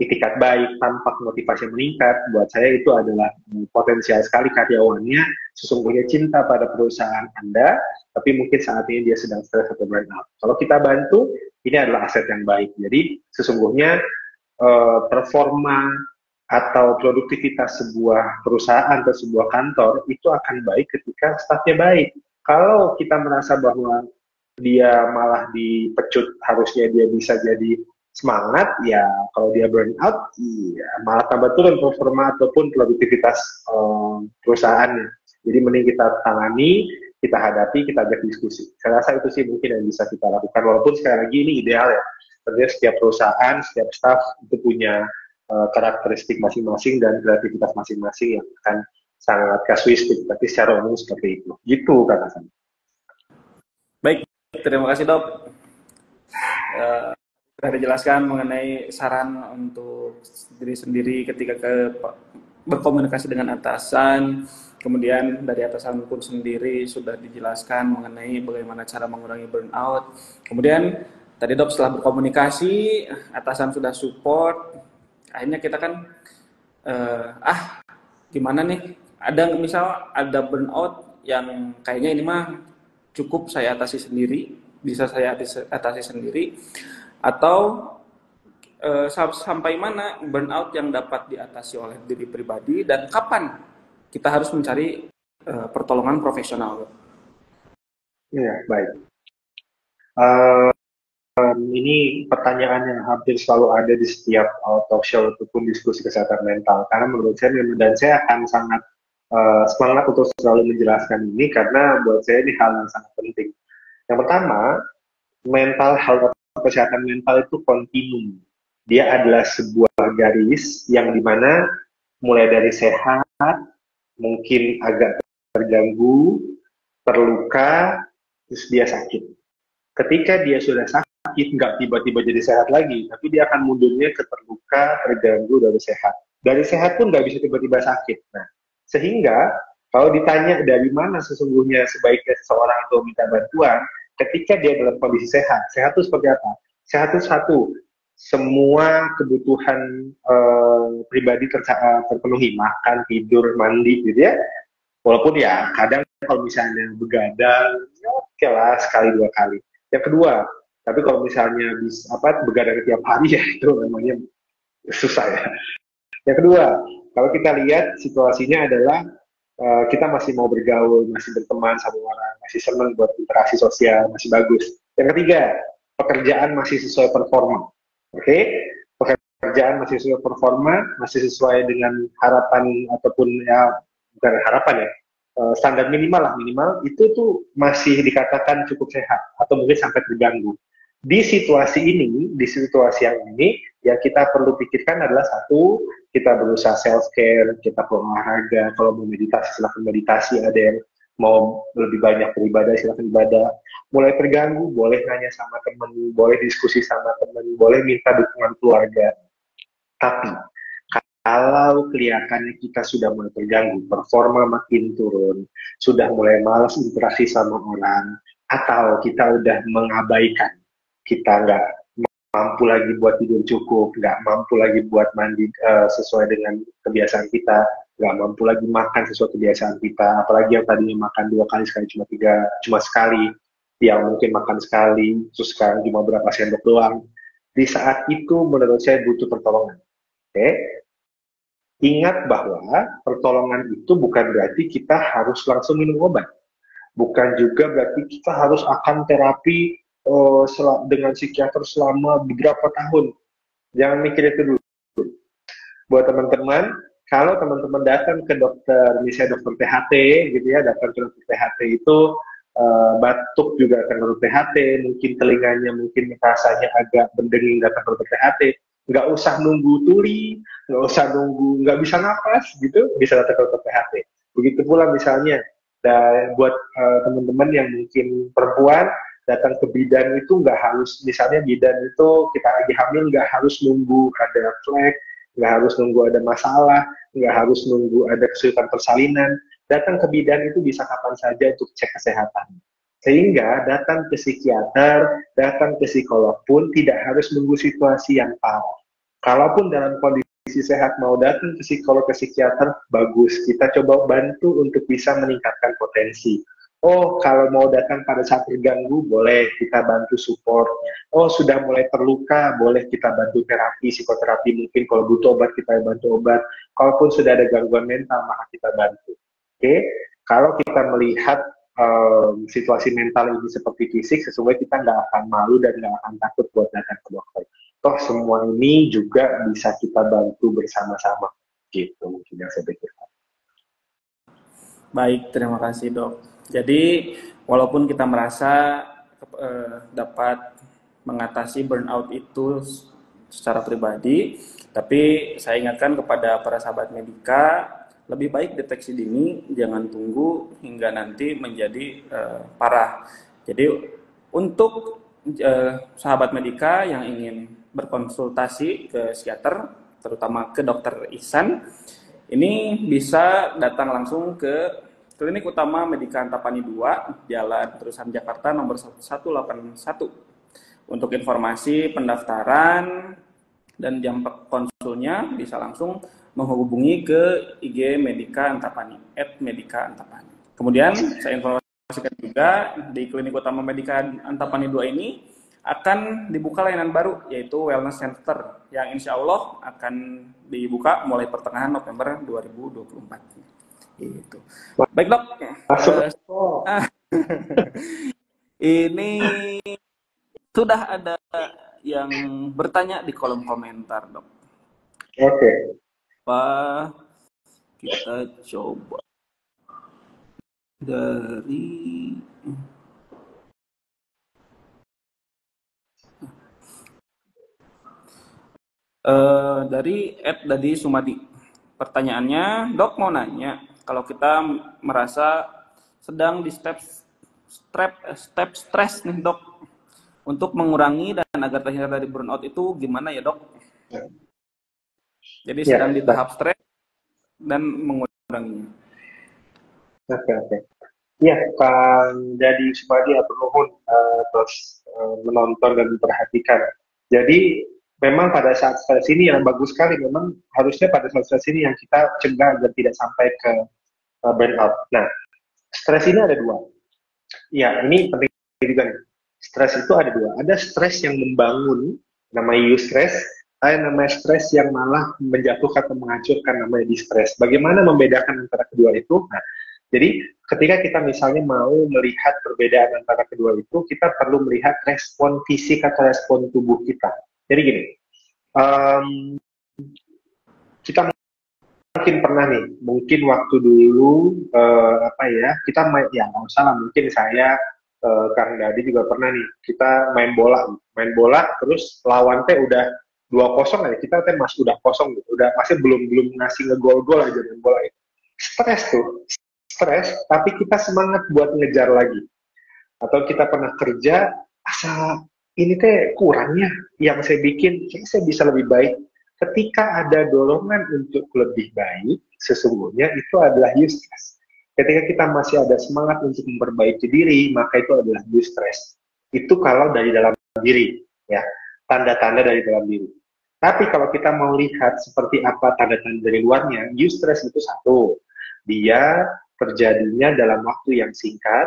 itikat baik, tampak motivasi meningkat, buat saya itu adalah potensial sekali karyawannya sesungguhnya cinta pada perusahaan Anda, tapi mungkin saat ini dia sedang stres atau burnout. Kalau kita bantu, ini adalah aset yang baik. Jadi sesungguhnya performa atau produktivitas sebuah perusahaan atau sebuah kantor itu akan baik ketika stafnya baik. Kalau kita merasa bahwa dia malah dipecut, harusnya dia bisa jadi semangat, ya kalau dia burn out, ya malah tambah turun performa ataupun produktivitas perusahaannya. Jadi mending kita tangani, kita hadapi, kita ajak diskusi. Saya rasa itu sih mungkin yang bisa kita lakukan. Walaupun sekali lagi ini ideal ya. Tentunya setiap perusahaan, setiap staff itu punya karakteristik masing-masing dan kreativitas masing-masing yang akan sangat kasuistik. Tapi secara umum seperti itu. Gitu Kak Hasan. Baik, terima kasih dok. Sudah dijelaskan mengenai saran untuk diri sendiri ketika berkomunikasi dengan atasan, kemudian dari atasan pun sendiri sudah dijelaskan mengenai bagaimana cara mengurangi burnout. Kemudian tadi dok setelah berkomunikasi, atasan sudah support, akhirnya kita kan gimana nih? Misal ada burnout yang kayaknya ini mah cukup saya atasi sendiri, bisa saya atasi sendiri, atau sampai mana burnout yang dapat diatasi oleh diri pribadi dan kapan kita harus mencari pertolongan profesional. Iya, baik. Ini pertanyaan yang hampir selalu ada di setiap talk show ataupun diskusi kesehatan mental. Karena menurut saya, dan saya akan sangat semangat untuk selalu menjelaskan ini karena buat saya ini hal yang sangat penting. Yang pertama, mental health atau kesehatan mental itu kontinum. Dia adalah sebuah garis yang dimana mulai dari sehat, mungkin agak terganggu, terluka, terus dia sakit. Ketika dia sudah sakit, nggak tiba-tiba jadi sehat lagi, tapi dia akan mundurnya ke terluka, terganggu, dari sehat. Dari sehat pun nggak bisa tiba-tiba sakit. Nah, sehingga kalau ditanya dari mana sesungguhnya sebaiknya seseorang itu minta bantuan, ketika dia dalam kondisi sehat. Sehat itu seperti apa? Sehat itu satu, semua kebutuhan pribadi terpenuhi, makan, tidur, mandi, gitu ya. Walaupun ya kadang kalau misalnya begadang, ya oke lah sekali dua kali. Yang kedua, tapi kalau misalnya begadang tiap hari ya itu namanya susah ya. Yang kedua, kalau kita lihat situasinya adalah kita masih mau bergaul, masih berteman sama orang, masih senang buat interaksi sosial, masih bagus. Yang ketiga, pekerjaan masih sesuai performa. Oke? Pekerjaan masih sesuai performa, masih sesuai dengan harapan ataupun ya bukan harapan ya, standar minimal itu tuh masih dikatakan cukup sehat atau mungkin sampai terganggu. Di situasi yang ini, yang kita perlu pikirkan adalah satu, kita berusaha self-care, kita berolahraga, kalau mau meditasi, silakan meditasi, ada yang mau lebih banyak beribadah, silakan ibadah. Mulai terganggu, boleh nanya sama teman, boleh diskusi sama teman, boleh minta dukungan keluarga. Tapi, kalau kelihatannya kita sudah mulai terganggu, performa makin turun, sudah mulai malas interaksi sama orang, atau kita udah mengabaikan, kita nggak mampu lagi buat tidur cukup, nggak mampu lagi buat mandi sesuai dengan kebiasaan kita, nggak mampu lagi makan sesuai kebiasaan kita, apalagi yang tadinya makan 2 kali sekali cuma sekali, yang mungkin makan sekali, terus sekarang cuma berapa sendok doang. Di saat itu menurut saya butuh pertolongan. Oke? Ingat bahwa pertolongan itu bukan berarti kita harus langsung minum obat. Bukan juga berarti kita harus akan terapi dengan psikiater selama beberapa tahun. Jangan mikir itu dulu. buat teman-teman, kalau teman-teman datang ke dokter, misalnya dokter THT gitu ya, datang ke dokter THT itu batuk juga akan dokter THT, mungkin telinganya mungkin rasanya agak berdenging datang ke dokter THT, nggak usah nunggu tuli, nggak usah nunggu, nggak bisa napas gitu, bisa datang ke dokter THT. Begitu pula misalnya, dan buat teman-teman yang mungkin perempuan, datang ke bidan itu nggak harus, misalnya bidan itu kita lagi hamil nggak harus nunggu ada flek, nggak harus nunggu ada masalah, nggak harus nunggu ada kesulitan persalinan. Datang ke bidan itu bisa kapan saja untuk cek kesehatan. Sehingga datang ke psikiater, datang ke psikolog pun tidak harus nunggu situasi yang parah. Kalaupun dalam kondisi sehat mau datang ke psikolog, ke psikiater, bagus. Kita coba bantu untuk bisa meningkatkan potensi. Oh, kalau mau datang pada saat terganggu, boleh kita bantu support. Oh, sudah mulai terluka, boleh kita bantu terapi, psikoterapi. Mungkin kalau butuh obat, kita bantu obat. Kalaupun sudah ada gangguan mental, maka kita bantu. Oke, kalau kita melihat situasi mental ini seperti fisik, sesungguhnya kita nggak akan malu dan nggak akan takut buat datang ke dokter. Toh semua ini juga bisa kita bantu bersama-sama. Gitu mungkin yang saya pikirkan. Baik, terima kasih dok. Jadi walaupun kita merasa dapat mengatasi burnout itu secara pribadi, tapi saya ingatkan kepada para sahabat medika, lebih baik deteksi dini, jangan tunggu hingga nanti menjadi parah. Jadi untuk sahabat medika yang ingin berkonsultasi ke psikiater, terutama ke dokter Ihsan, ini bisa datang langsung ke Klinik Utama Medika Antapani 2, Jalan Terusan Jakarta nomor 181. Untuk informasi pendaftaran dan jam konsulnya bisa langsung menghubungi ke IG Medika Antapani, @medikaantapani. Kemudian saya informasikan juga di Klinik Utama Medika Antapani 2 ini akan dibuka layanan baru, yaitu Wellness Center, yang insya Allah akan dibuka mulai pertengahan November 2024. Gitu. Baik dok. Ini sudah ada yang bertanya di kolom komentar dok. Oke. Apa kita coba dari Dadi Sumadi. Pertanyaannya, dok mau nanya, kalau kita merasa sedang di step stres nih dok, untuk mengurangi dan agar terhindar dari burnout itu gimana ya dok? Jadi sedang di tahap stres dan menguranginya. Oke. Ya, Kang Dadi Sumadi Nuhun terus menonton dan memperhatikan. Jadi memang pada saat stres ini yang bagus sekali, memang harusnya pada saat stres ini yang kita cegah agar tidak sampai ke burnout. Nah, stres ini ada dua. Ya, ini penting juga nih. Stres itu ada dua. Ada stres yang membangun, namanya eustress. Ada namanya stres yang malah menjatuhkan atau menghancurkan, namanya distress. Bagaimana membedakan antara kedua itu? Nah, jadi ketika kita misalnya mau melihat perbedaan antara kedua itu, kita perlu melihat respon fisik atau respon tubuh kita. Jadi gini, kita mungkin pernah nih, mungkin waktu dulu kita main, ya nggak usah lah, mungkin saya Kang Dadi juga pernah nih, kita main bola terus lawan teh udah 2-0 aja, kita teh masih udah kosong gitu, udah masih belum ngasih ngegol-gol aja main bola itu. Stres, tapi kita semangat buat ngejar lagi. Atau kita pernah kerja, asal ini teh kurangnya, yang saya bikin, saya bisa lebih baik. Ketika ada dorongan untuk lebih baik, sesungguhnya itu adalah eustress. Ketika kita masih ada semangat untuk memperbaiki diri, maka itu adalah eustress. Itu kalau dari dalam diri, ya, tanda-tanda dari dalam diri. Tapi kalau kita mau lihat seperti apa tanda-tanda dari luarnya, eustress itu satu, dia terjadinya dalam waktu yang singkat,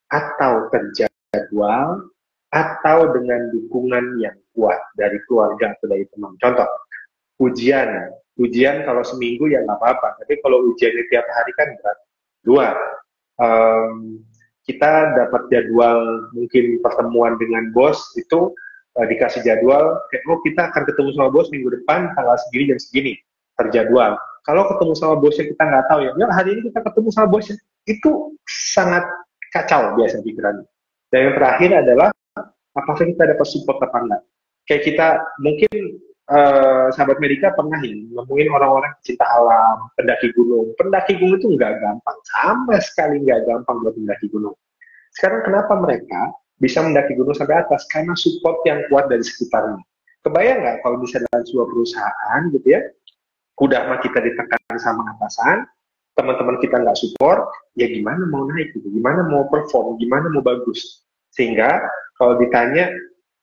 atau terjadwal, atau dengan dukungan yang kuat dari keluarga atau dari teman. Contoh, ujian kalau seminggu ya nggak apa-apa, tapi kalau ujiannya tiap hari kan berat. Dua, kita dapat jadwal mungkin pertemuan dengan bos itu dikasih jadwal, oh kita akan ketemu sama bos minggu depan tanggal segini jam segini. terjadwal. Kalau ketemu sama bosnya kita nggak tahu ya, hari ini kita ketemu sama bosnya, itu sangat kacau biasa pikirannya. Dan yang terakhir adalah apakah kita dapat support apa enggak. Kayak kita mungkin sahabat Medika pernah ya nemuin orang-orang cinta alam, pendaki gunung. Pendaki gunung itu nggak gampang, sama sekali nggak gampang buat pendaki gunung. Sekarang kenapa mereka bisa mendaki gunung sampai atas? Karena support yang kuat dari sekitarnya. Kebayang nggak kalau bisa dalam sebuah perusahaan gitu ya, udah mah kita ditekan sama atasan, teman-teman kita nggak support, ya gimana mau naik gitu, gimana mau perform, gimana mau bagus. Sehingga kalau ditanya,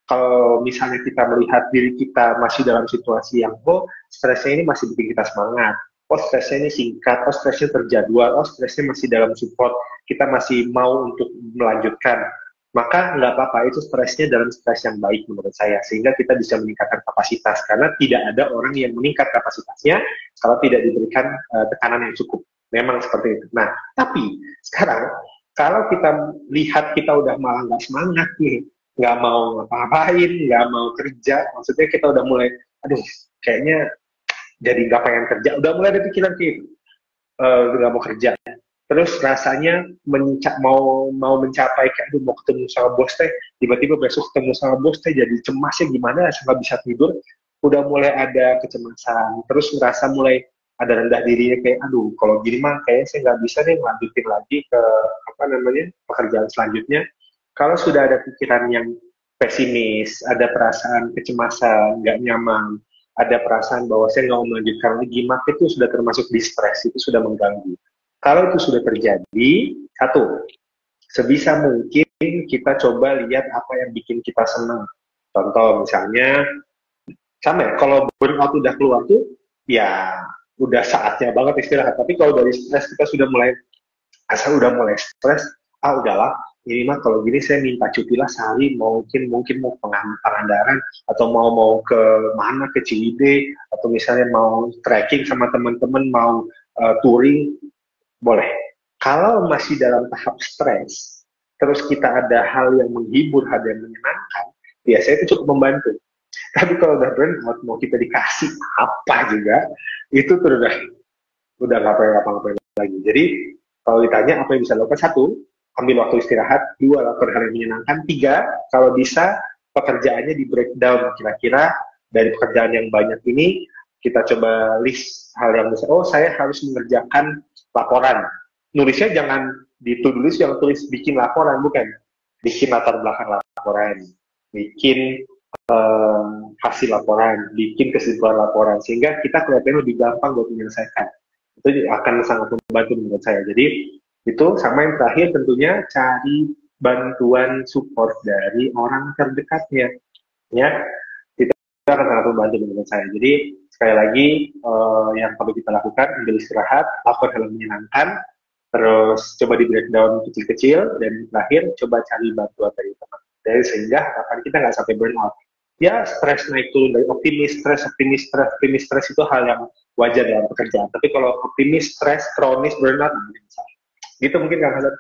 kalau misalnya kita melihat diri kita masih dalam situasi yang, oh stresnya ini masih bikin kita semangat, oh stresnya ini singkat, oh stresnya terjadwal, oh stresnya masih dalam support, kita masih mau untuk melanjutkan, maka nggak apa-apa, itu stresnya dalam stres yang baik menurut saya, sehingga kita bisa meningkatkan kapasitas, karena tidak ada orang yang meningkat kapasitasnya kalau tidak diberikan tekanan yang cukup. Memang seperti itu. Nah, tapi sekarang kalau kita lihat kita udah malah nggak semangat nih, nggak mau ngapa-ngapain, nggak mau kerja, maksudnya kita udah mulai, aduh, kayaknya jadi nggak pengen kerja, udah mulai ada pikiran gitu, nggak mau kerja. Terus rasanya mau mencapai kayak, aduh, mau ketemu sama bos teh, tiba-tiba besok ketemu sama bos teh, jadi cemasnya gimana, nggak bisa tidur, udah mulai ada kecemasan, terus ngerasa mulai ada rendah dirinya kayak, aduh, kalau gini mah kayaknya saya nggak bisa deh lanjutin lagi ke pekerjaan selanjutnya. Kalau sudah ada pikiran yang pesimis, ada perasaan kecemasan, nggak nyaman, ada perasaan bahwa saya nggak mau melanjutkan lagi, maka itu sudah termasuk distress, itu sudah mengganggu. Kalau itu sudah terjadi, satu, sebisa mungkin kita coba lihat apa yang bikin kita senang. Contoh misalnya, sama ya, kalau burnout udah keluar tuh, ya udah saatnya banget istirahat. Tapi kalau dari stres kita sudah mulai, asal udah mulai stres, udahlah, ini mah kalau gini saya minta cuti lah sehari, mungkin mau Pangandaran, atau mau ke mana, ke Ciwidey, atau misalnya mau trekking sama teman-teman, mau touring, boleh. Kalau masih dalam tahap stres, terus kita ada hal yang menghibur, hal yang menyenangkan, biasanya itu cukup membantu. Tapi kalau udah burnout, mau kita dikasih apa juga, itu tuh udah nggak pengen ngapa-ngapain lagi. Jadi kalau ditanya apa yang bisa dilakukan, satu, ambil waktu istirahat, dua, lakukan hal yang menyenangkan, tiga, kalau bisa pekerjaannya di breakdown, kira-kira dari pekerjaan yang banyak ini kita coba list hal yang bisa. Oh, saya harus mengerjakan laporan. Nulisnya jangan di to-do list, jangan tulis bikin laporan, bukan. Bikin latar belakang laporan, bikin hasil laporan, bikin kesimpulan laporan, sehingga kita kelihatannya lebih gampang buat menyelesaikan. Itu akan sangat membantu menurut saya. Jadi itu, sama yang terakhir tentunya cari bantuan support dari orang terdekatnya, ya, itu akan sangat membantu menurut saya. Jadi sekali lagi yang perlu kita lakukan, ambil istirahat, lakukan hal yang menyenangkan, terus coba di breakdown kecil-kecil, dan terakhir coba cari bantuan dari teman. Jadi sehingga harapan kita nggak sampai burnout. Ya, stres naik turun, dari optimis stres itu hal yang wajar dalam pekerjaan. Tapi kalau optimis stres kronis burnout, bisa. Gitu mungkin Kang Hasan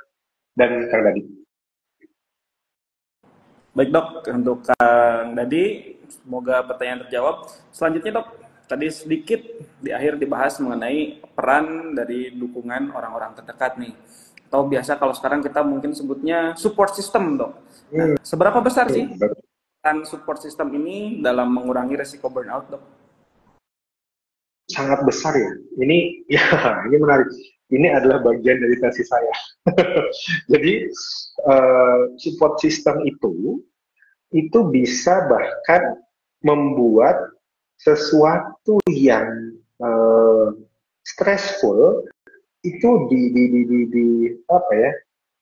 dan Kang Dadi. Baik dok, untuk Kang Dadi, semoga pertanyaan terjawab. Selanjutnya dok, tadi sedikit di akhir dibahas mengenai peran dari dukungan orang-orang terdekat nih. Atau biasa kalau sekarang kita mungkin sebutnya support system dok. Nah, seberapa besar sih peran support system ini dalam mengurangi resiko burnout dok? Sangat besar ya. Ini menarik. Ini adalah bagian dari tesis saya. Jadi support system itu bisa bahkan membuat sesuatu yang stressful itu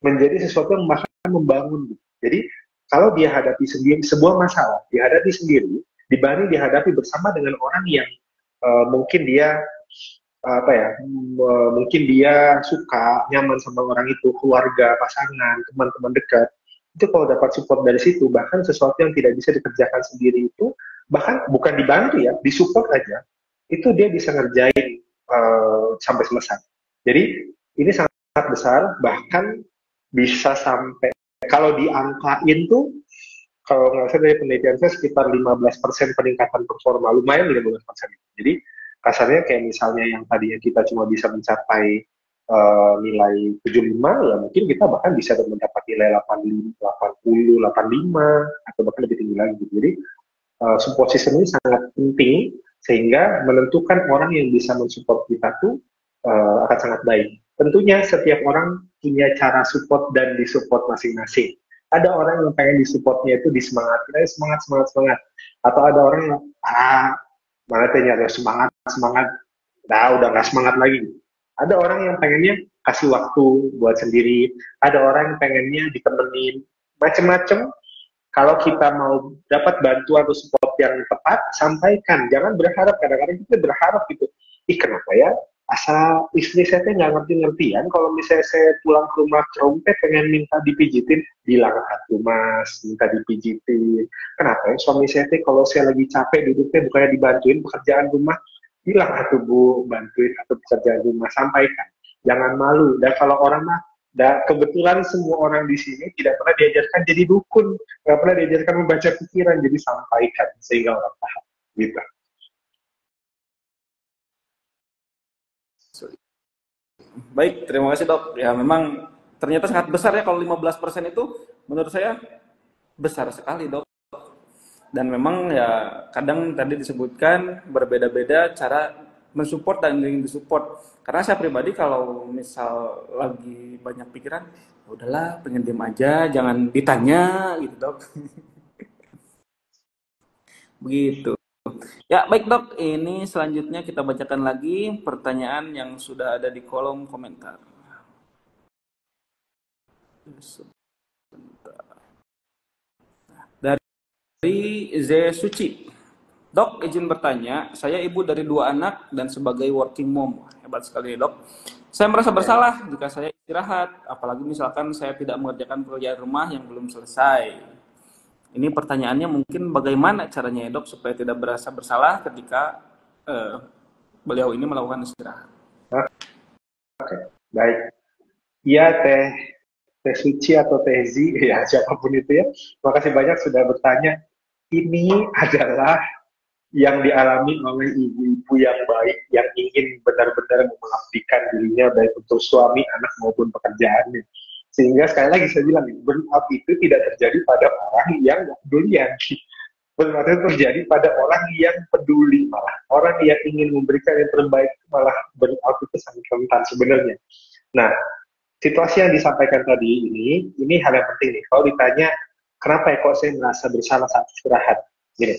menjadi sesuatu yang bahkan membangun. Jadi kalau dia hadapi sendiri sebuah masalah, dihadapi sendiri dibanding dihadapi bersama dengan orang yang mungkin dia mungkin dia suka, nyaman sama orang itu, keluarga, pasangan, teman-teman dekat, itu kalau dapat support dari situ, bahkan sesuatu yang tidak bisa dikerjakan sendiri itu, bahkan bukan dibantu ya, disupport aja, itu dia bisa ngerjain sampai selesai. Jadi ini sangat besar, bahkan bisa sampai, kalau diangkain tuh, kalau nggak salah dari penelitian saya sekitar 15% peningkatan performa, lumayan 15%. Jadi kasarnya kayak misalnya yang tadinya kita cuma bisa mencapai nilai 75, ya mungkin kita bahkan bisa mendapat nilai 85, 80, 85, atau bahkan lebih tinggi lagi. Jadi support system ini sangat penting sehingga menentukan orang yang bisa mensupport kita tuh akan sangat baik. Tentunya setiap orang punya cara support dan disupport masing-masing. Ada orang yang pengen disupportnya itu disemangatin, semangat, semangat, semangat. Atau ada orang yang, mana ada semangat, semangat, nah udah nggak semangat lagi. Ada orang yang pengennya kasih waktu buat sendiri, ada orang yang pengennya ditemenin, macem-macem. Kalau kita mau dapat bantuan atau support yang tepat, sampaikan. Jangan berharap, kadang-kadang kita berharap gitu. Kenapa ya? Asal istri saya nggak ngerti-ngertian, kalau misalnya saya pulang ke rumah trompet pengen minta dipijitin, bilang atuh mas, minta dipijitin. Kenapa ya? Suami saya kalau saya lagi capek duduknya bukannya dibantuin pekerjaan rumah, bilang atuh bu, bantuin atau pekerjaan rumah, sampaikan. Jangan malu. Dan kalau orang mah, kebetulan semua orang di sini tidak pernah diajarkan jadi dukun, nggak pernah diajarkan membaca pikiran, jadi sampaikan sehingga orang paham. Gitu. Baik, terima kasih dok. Ya memang ternyata sangat besar ya kalau 15% itu menurut saya besar sekali dok. Dan memang ya kadang tadi disebutkan berbeda-beda cara mensupport dan ingin disupport. Karena saya pribadi kalau misal lagi banyak pikiran, ya udahlah pengen diam aja, jangan ditanya gitu dok. Begitu. Ya baik dok, ini selanjutnya kita bacakan lagi pertanyaan yang sudah ada di kolom komentar. Dari Z Suci. Dok, izin bertanya, saya ibu dari 2 anak dan sebagai working mom. Hebat sekali dok. Saya merasa bersalah jika saya istirahat, apalagi misalkan saya tidak mengerjakan pekerjaan rumah yang belum selesai. Ini pertanyaannya mungkin bagaimana caranya ya dok supaya tidak berasa bersalah ketika beliau ini melakukan istirahat. Oke, baik. Iya Teh Suci atau Teh Z, ya siapapun itu ya. Makasih banyak sudah bertanya. Ini adalah yang dialami oleh ibu-ibu yang baik, yang ingin benar-benar mengabdikan dirinya baik untuk suami, anak maupun pekerjaannya. Sehingga sekali lagi saya bilang, burnout itu tidak terjadi pada orang yang pedulian. Burnout itu terjadi pada orang yang peduli malah. Orang yang ingin memberikan yang terbaik malah burnout itu sangat rentan sebenarnya. Nah, situasi yang disampaikan tadi ini hal yang penting nih. Kalau ditanya, kenapa ya kok saya merasa bersalah saat istirahat? Gini,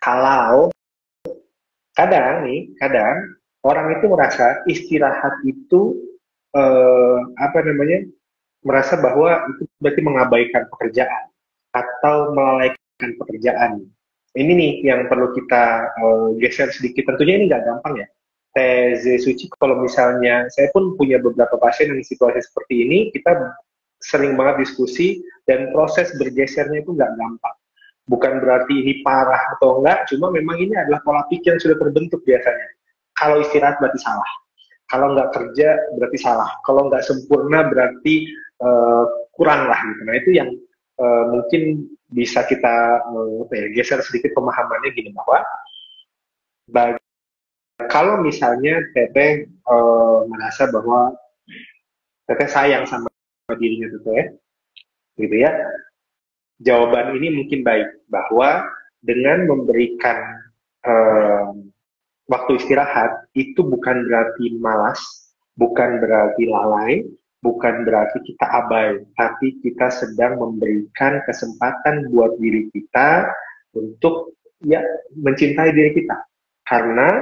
kalau kadang orang itu merasa istirahat itu merasa bahwa itu berarti mengabaikan pekerjaan atau melalaikan pekerjaan. Ini nih yang perlu kita geser sedikit. Tentunya ini nggak gampang ya. Teh Suci, kalau misalnya saya pun punya beberapa pasien yang situasi seperti ini, kita sering banget diskusi dan proses bergesernya itu nggak gampang. Bukan berarti ini parah atau enggak, cuma memang ini adalah pola pikir yang sudah terbentuk biasanya. Kalau istirahat berarti salah. Kalau nggak kerja berarti salah. Kalau nggak sempurna berarti kurang lah. Gitu. Nah itu yang mungkin bisa kita geser sedikit pemahamannya gini bahwa kalau misalnya Teteh merasa bahwa Teteh sayang sama dirinya Teteh, gitu ya. Jawaban ini mungkin baik bahwa dengan memberikan waktu istirahat itu bukan berarti malas, bukan berarti lalai, bukan berarti kita abai, tapi kita sedang memberikan kesempatan buat diri kita untuk ya mencintai diri kita. Karena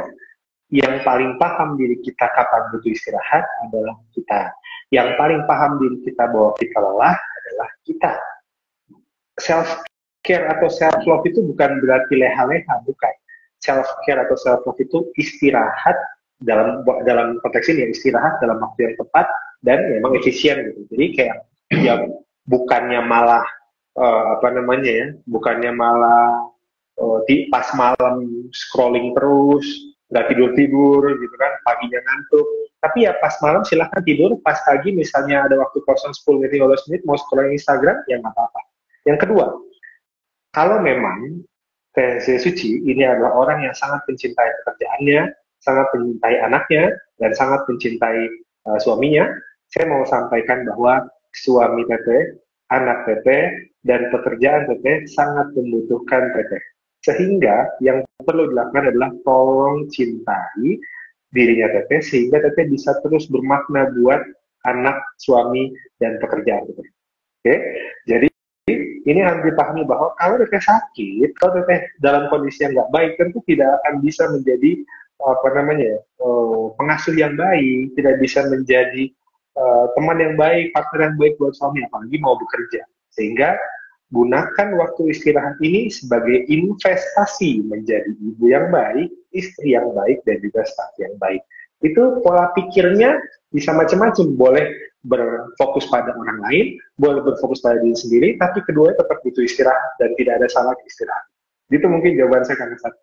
yang paling paham diri kita kapan butuh istirahat adalah kita. Yang paling paham diri kita bahwa kita lelah adalah kita. Self-care atau self-love itu bukan berarti leha-leha, bukan. Self-care atau self-love itu istirahat dalam konteks ini, istirahat dalam waktu yang tepat dan memang efisien gitu. Jadi kayak ya bukannya malah bukannya malah pas malam scrolling terus, nggak tidur gitu kan, paginya ngantuk. Tapi ya pas malam silahkan tidur, pas pagi misalnya ada waktu kosong 10 menit 15 menit mau scrolling Instagram ya nggak apa-apa. Yang kedua, kalau memang Teh Suci ini adalah orang yang sangat mencintai pekerjaannya, sangat mencintai anaknya dan sangat mencintai suaminya, saya mau sampaikan bahwa suami Teteh, anak Teteh, dan pekerjaan Teteh sangat membutuhkan Teteh. Sehingga yang perlu dilakukan adalah tolong cintai dirinya Teteh sehingga Teteh bisa terus bermakna buat anak, suami, dan pekerjaan Teteh. Oke, jadi ini harus dipahami bahwa kalau Teteh sakit, kalau Teteh dalam kondisi yang nggak baik, tentu tidak akan bisa menjadi apa namanya pengasuh yang baik, tidak bisa menjadi teman yang baik, partner yang baik buat suami, apalagi mau bekerja. Sehingga gunakan waktu istirahat ini sebagai investasi menjadi ibu yang baik, istri yang baik, dan juga staf yang baik. Itu pola pikirnya bisa macam-macam, boleh berfokus pada orang lain, boleh berfokus pada diri sendiri, tapi keduanya tetap butuh istirahat dan tidak ada salah istirahat. Itu mungkin jawaban saya, Kang Hasan.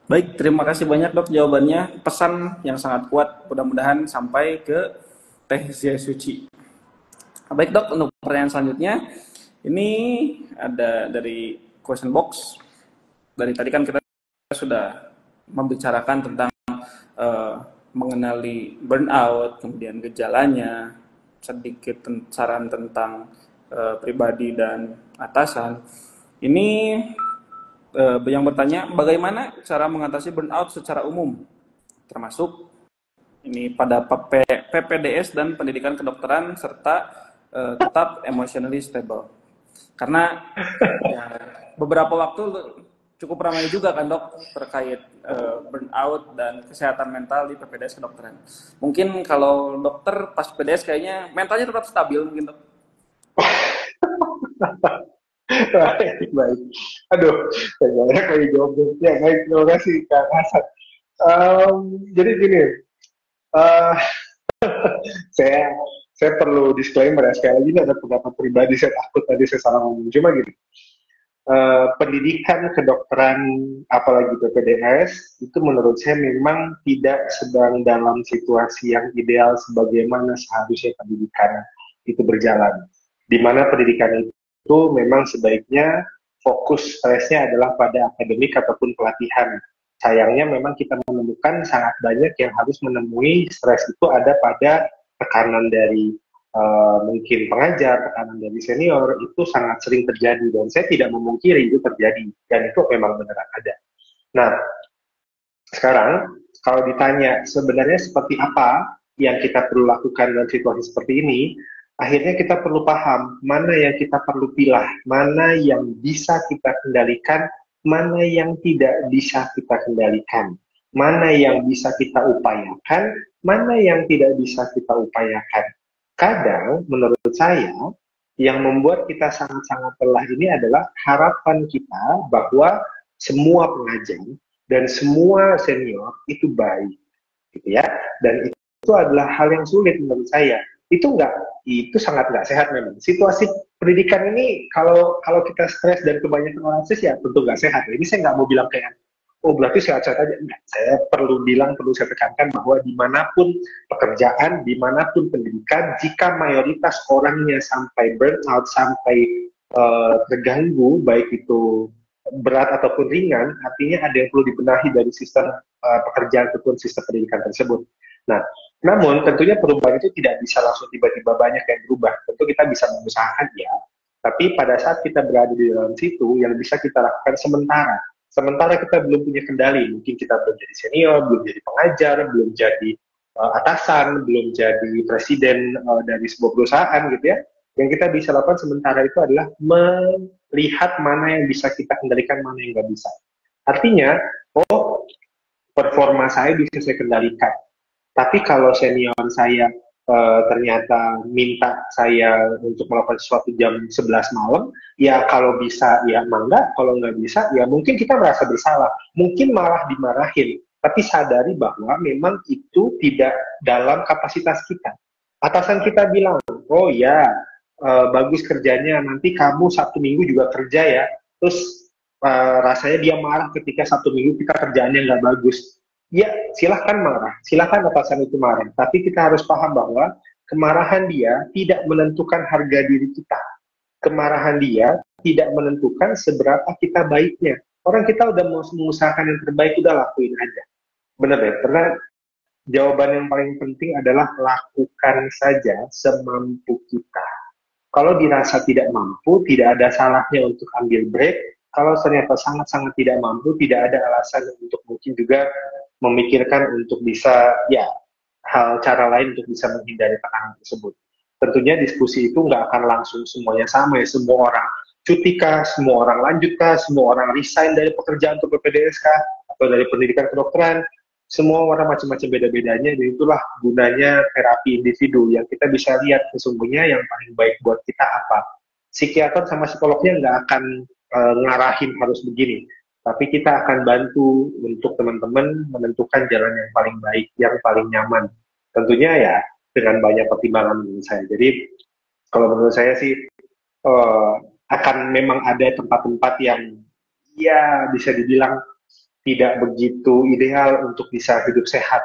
Baik, terima kasih banyak dok jawabannya. Pesan yang sangat kuat, mudah-mudahan sampai ke Teh Zia Suci. Baik dok, untuk pertanyaan selanjutnya, ini ada dari question box. Dari tadi kan kita sudah membicarakan tentang mengenali burnout, kemudian gejalanya, sedikit saran tentang pribadi dan atasan. Ini yang bertanya, bagaimana cara mengatasi burnout secara umum, termasuk ini pada PPDS dan pendidikan kedokteran serta tetap emotionally stable. Karena ya, beberapa waktu cukup ramai juga kan dok terkait burnout dan kesehatan mental di PPDS kedokteran. Mungkin kalau dokter pas PPDS kayaknya mentalnya tetap stabil mungkin dok. Baik, baik. Aduh, saya kayak jawabnya. Ya, baik, terima kasih Kang Hasan. Jadi gini, uh, saya saya perlu disclaimer ya, sekali lagi ini ada pendapat pribadi, saya takut tadi saya salah ngomong. Cuma gini, pendidikan kedokteran apalagi PPDS itu menurut saya memang tidak sedang dalam situasi yang ideal sebagaimana seharusnya pendidikan itu berjalan. Di mana pendidikan itu memang sebaiknya fokus stresnya adalah pada akademik ataupun pelatihan. Sayangnya memang kita menemukan sangat banyak yang harus menemui stres itu ada pada tekanan dari mungkin pengajar, tekanan dari senior, itu sangat sering terjadi dan saya tidak memungkiri itu terjadi dan itu memang benar ada. Nah, sekarang kalau ditanya sebenarnya seperti apa yang kita perlu lakukan dalam situasi seperti ini, akhirnya kita perlu paham mana yang kita perlu pilah, mana yang bisa kita kendalikan, mana yang tidak bisa kita kendalikan, mana yang bisa kita upayakan, mana yang tidak bisa kita upayakan. Kadang menurut saya yang membuat kita sangat-sangat lelah ini adalah harapan kita bahwa semua pengajar dan semua senior itu baik, gitu ya. Dan itu adalah hal yang sulit menurut saya. Itu sangat nggak sehat memang. Situasi pendidikan ini kalau kita stres dan kebanyakan orang stres ya tentu nggak sehat. Ini saya nggak mau bilang kayak oh berarti sehat-sehat aja. Enggak. Saya perlu saya tekankan bahwa dimanapun pekerjaan, dimanapun pendidikan, jika mayoritas orangnya sampai burnout, sampai terganggu, baik itu berat ataupun ringan, artinya ada yang perlu dibenahi dari sistem pekerjaan ataupun sistem pendidikan tersebut. Nah, namun tentunya perubahan itu tidak bisa langsung tiba-tiba banyak yang berubah. Tentu kita bisa mengusahakan ya, tapi pada saat kita berada di dalam situ, yang bisa kita lakukan sementara kita belum punya kendali, mungkin kita belum jadi senior, belum jadi pengajar, belum jadi atasan, belum jadi presiden dari sebuah perusahaan gitu ya. Yang kita bisa lakukan sementara itu adalah melihat mana yang bisa kita kendalikan, mana yang nggak bisa. Artinya, performa saya bisa saya kendalikan. Tapi kalau senior saya ternyata minta saya untuk melakukan sesuatu jam 11 malam, ya kalau bisa ya mangga, kalau nggak bisa ya mungkin kita merasa bersalah, mungkin malah dimarahin, tapi sadari bahwa memang itu tidak dalam kapasitas kita. Atasan kita bilang, oh ya bagus kerjanya, nanti kamu Sabtu Minggu juga kerja ya, terus rasanya dia marah ketika Sabtu Minggu kita kerjaannya nggak bagus. Ya, silahkan marah, silahkan atasan itu marah. Tapi kita harus paham bahwa kemarahan dia tidak menentukan harga diri kita. Kemarahan dia tidak menentukan seberapa kita baiknya. Orang kita udah mau mengusahakan yang terbaik, udah lakuin aja. Bener deh, karena jawaban yang paling penting adalah lakukan saja semampu kita. Kalau dirasa tidak mampu, tidak ada salahnya untuk ambil break. Kalau ternyata sangat-sangat tidak mampu, tidak ada alasan untuk mungkin juga memikirkan untuk bisa, ya, hal cara lain untuk bisa menghindari tekanan tersebut. Tentunya diskusi itu nggak akan langsung semuanya sama ya, semua orang cuti kah, semua orang lanjut kah, semua orang resign dari pekerjaan untuk BPDS kah, atau dari pendidikan kedokteran, semua orang macam-macam beda-bedanya, dan itulah gunanya terapi individu yang kita bisa lihat sesungguhnya yang paling baik buat kita apa. Psikiater sama psikolognya nggak akan ngarahin harus begini, tapi kita akan bantu untuk teman-teman menentukan jalan yang paling baik, yang paling nyaman. Tentunya ya dengan banyak pertimbangan menurut saya. Jadi kalau menurut saya sih eh, akan memang ada tempat-tempat yang ya bisa dibilang tidak begitu ideal untuk bisa hidup sehat.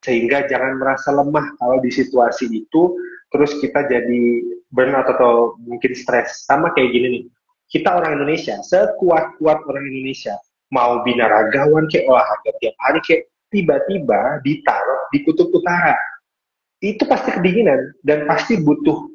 Sehingga jangan merasa lemah kalau di situasi itu, terus kita jadi burnout atau mungkin stres. Sama kayak gini nih, kita orang Indonesia, sekuat-kuat orang Indonesia, mau binaragawan kayak olahraga tiap hari kayak tiba-tiba ditaruh di kutub utara. Itu pasti kedinginan dan pasti butuh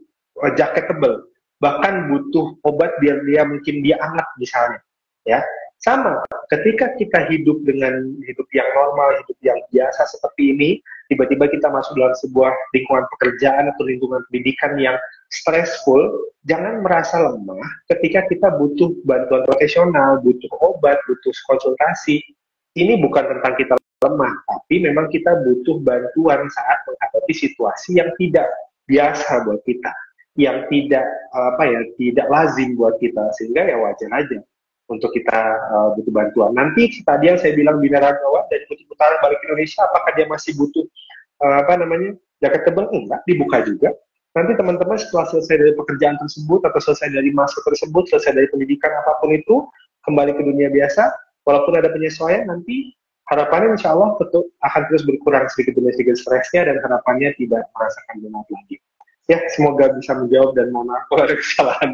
jaket tebal. Bahkan butuh obat biar dia mungkin dia hangat misalnya. Ya, sama, ketika kita hidup dengan hidup yang normal, hidup yang biasa seperti ini, tiba-tiba kita masuk dalam sebuah lingkungan pekerjaan atau lingkungan pendidikan yang stressful, jangan merasa lemah ketika kita butuh bantuan profesional, butuh obat, butuh konsultasi. Ini bukan tentang kita lemah, tapi memang kita butuh bantuan saat menghadapi situasi yang tidak biasa buat kita, yang tidak tidak lazim buat kita, sehingga ya wajar aja untuk kita butuh bantuan. Nanti tadi yang saya bilang binaragawan dari kutub utara balik ke Indonesia, apakah dia masih butuh jaket tebal? Enggak, dibuka juga. Nanti teman-teman setelah selesai dari pekerjaan tersebut atau selesai dari masa tersebut, selesai dari pendidikan apapun itu, kembali ke dunia biasa, walaupun ada penyesuaian, nanti harapannya insya Allah tentu akan terus berkurang sedikit demi sedikit stresnya dan harapannya tidak merasakan burnout lagi. Ya, semoga bisa menjawab dan mohon maaf kalau ada kesalahan.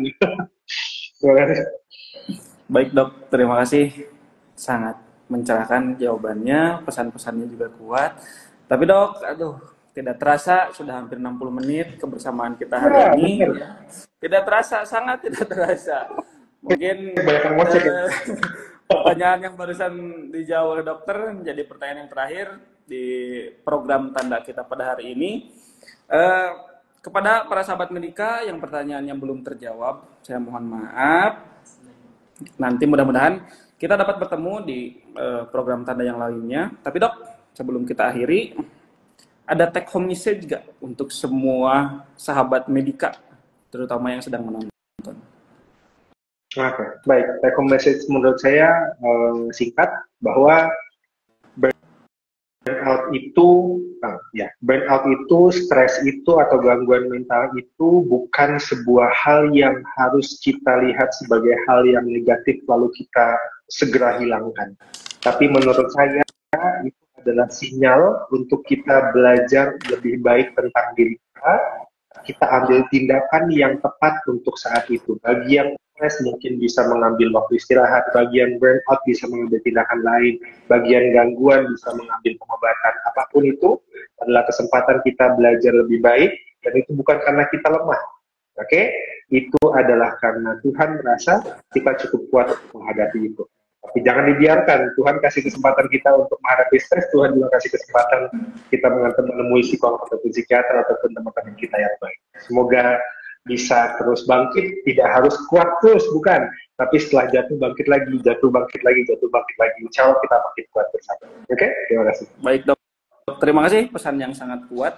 Terima kasih. Baik dok, terima kasih. Sangat mencerahkan jawabannya, pesan-pesannya juga kuat. Tapi dok, aduh, tidak terasa sudah hampir 60 menit kebersamaan kita hari ini. Tidak terasa, sangat tidak terasa. Mungkin pertanyaan yang barusan dijawab oleh dokter menjadi pertanyaan yang terakhir di program tanda kita pada hari ini. Kepada para sahabat medika yang pertanyaannya belum terjawab, saya mohon maaf. Nanti mudah-mudahan kita dapat bertemu di program tanda yang lainnya. Tapi dok, sebelum kita akhiri, ada take home message juga untuk semua sahabat medika, terutama yang sedang menonton. Oke, baik. Take home message menurut saya singkat bahwa burnout itu, stres itu atau gangguan mental itu bukan sebuah hal yang harus kita lihat sebagai hal yang negatif lalu kita segera hilangkan. Tapi menurut saya itu adalah sinyal untuk kita belajar lebih baik tentang diri kita ambil tindakan yang tepat untuk saat itu. Bagi yang stres mungkin bisa mengambil waktu istirahat, bagian burnout bisa mengambil tindakan lain, bagian gangguan bisa mengambil pengobatan. Apapun itu adalah kesempatan kita belajar lebih baik, dan itu bukan karena kita lemah. Oke? Itu adalah karena Tuhan merasa kita cukup kuat untuk menghadapi itu. Tapi jangan dibiarkan, Tuhan kasih kesempatan kita untuk menghadapi stres, Tuhan juga kasih kesempatan kita menemui psikolog ataupun psikiater ataupun teman-teman kita yang baik. Semoga bisa terus bangkit, tidak harus kuat terus, bukan. Tapi setelah jatuh bangkit lagi, jatuh bangkit lagi, jatuh bangkit lagi. Insya Allah kita makin kuat bersama. Oke? Terima kasih. Baik dok, terima kasih pesan yang sangat kuat.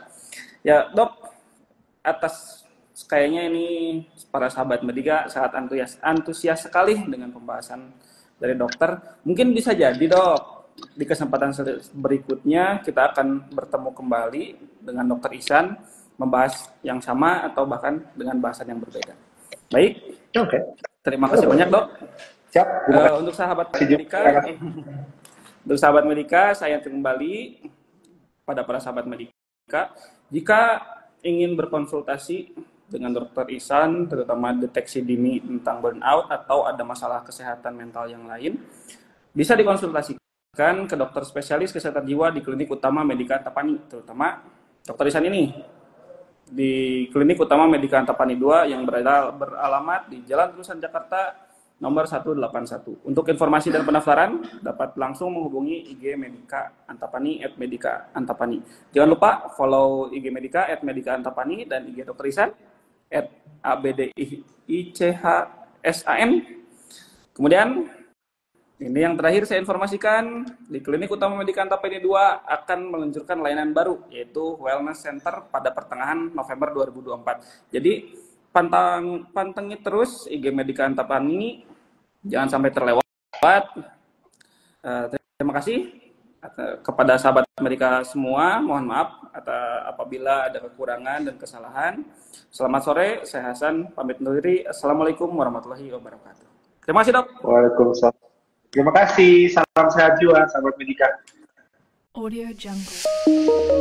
Ya dok, atas kayaknya ini para sahabat medika sangat antusias sekali dengan pembahasan dari dokter. Mungkin bisa jadi dok, di kesempatan berikutnya kita akan bertemu kembali dengan dokter Ihsan, membahas yang sama atau bahkan dengan bahasan yang berbeda. Baik. Oke. Terima kasih banyak dok. Siap. Untuk sahabat medika, untuk sahabat medika, saya kembali pada para sahabat medika. Jika ingin berkonsultasi dengan dokter Ihsan, terutama deteksi dini tentang burnout atau ada masalah kesehatan mental yang lain, bisa dikonsultasikan ke dokter spesialis kesehatan jiwa di Klinik Utama Medika Antapani, terutama Dokter Isan ini di Klinik Utama Medika Antapani 2 yang beralamat di Jalan Terusan Jakarta nomor 181. Untuk informasi dan pendaftaran dapat langsung menghubungi IG Medika Antapani @medika antapani. Jangan lupa follow IG Medika @medika antapani dan IG Dokter Isan @abdichsan. Kemudian ini yang terakhir saya informasikan, di Klinik Utama Medika Antapani 2 akan meluncurkan layanan baru, yaitu Wellness Center pada pertengahan November 2024. Jadi pantengin terus IG Medika Antapani, jangan sampai terlewat. Terima kasih kepada sahabat Medika semua, mohon maaf apabila ada kekurangan dan kesalahan. Selamat sore, saya Hasan, pamit undur diri. Assalamualaikum warahmatullahi wabarakatuh. Terima kasih, Dok. Waalaikumsalam. Terima kasih, salam sehat jiwa, sahabat Medika. Audio Jungle.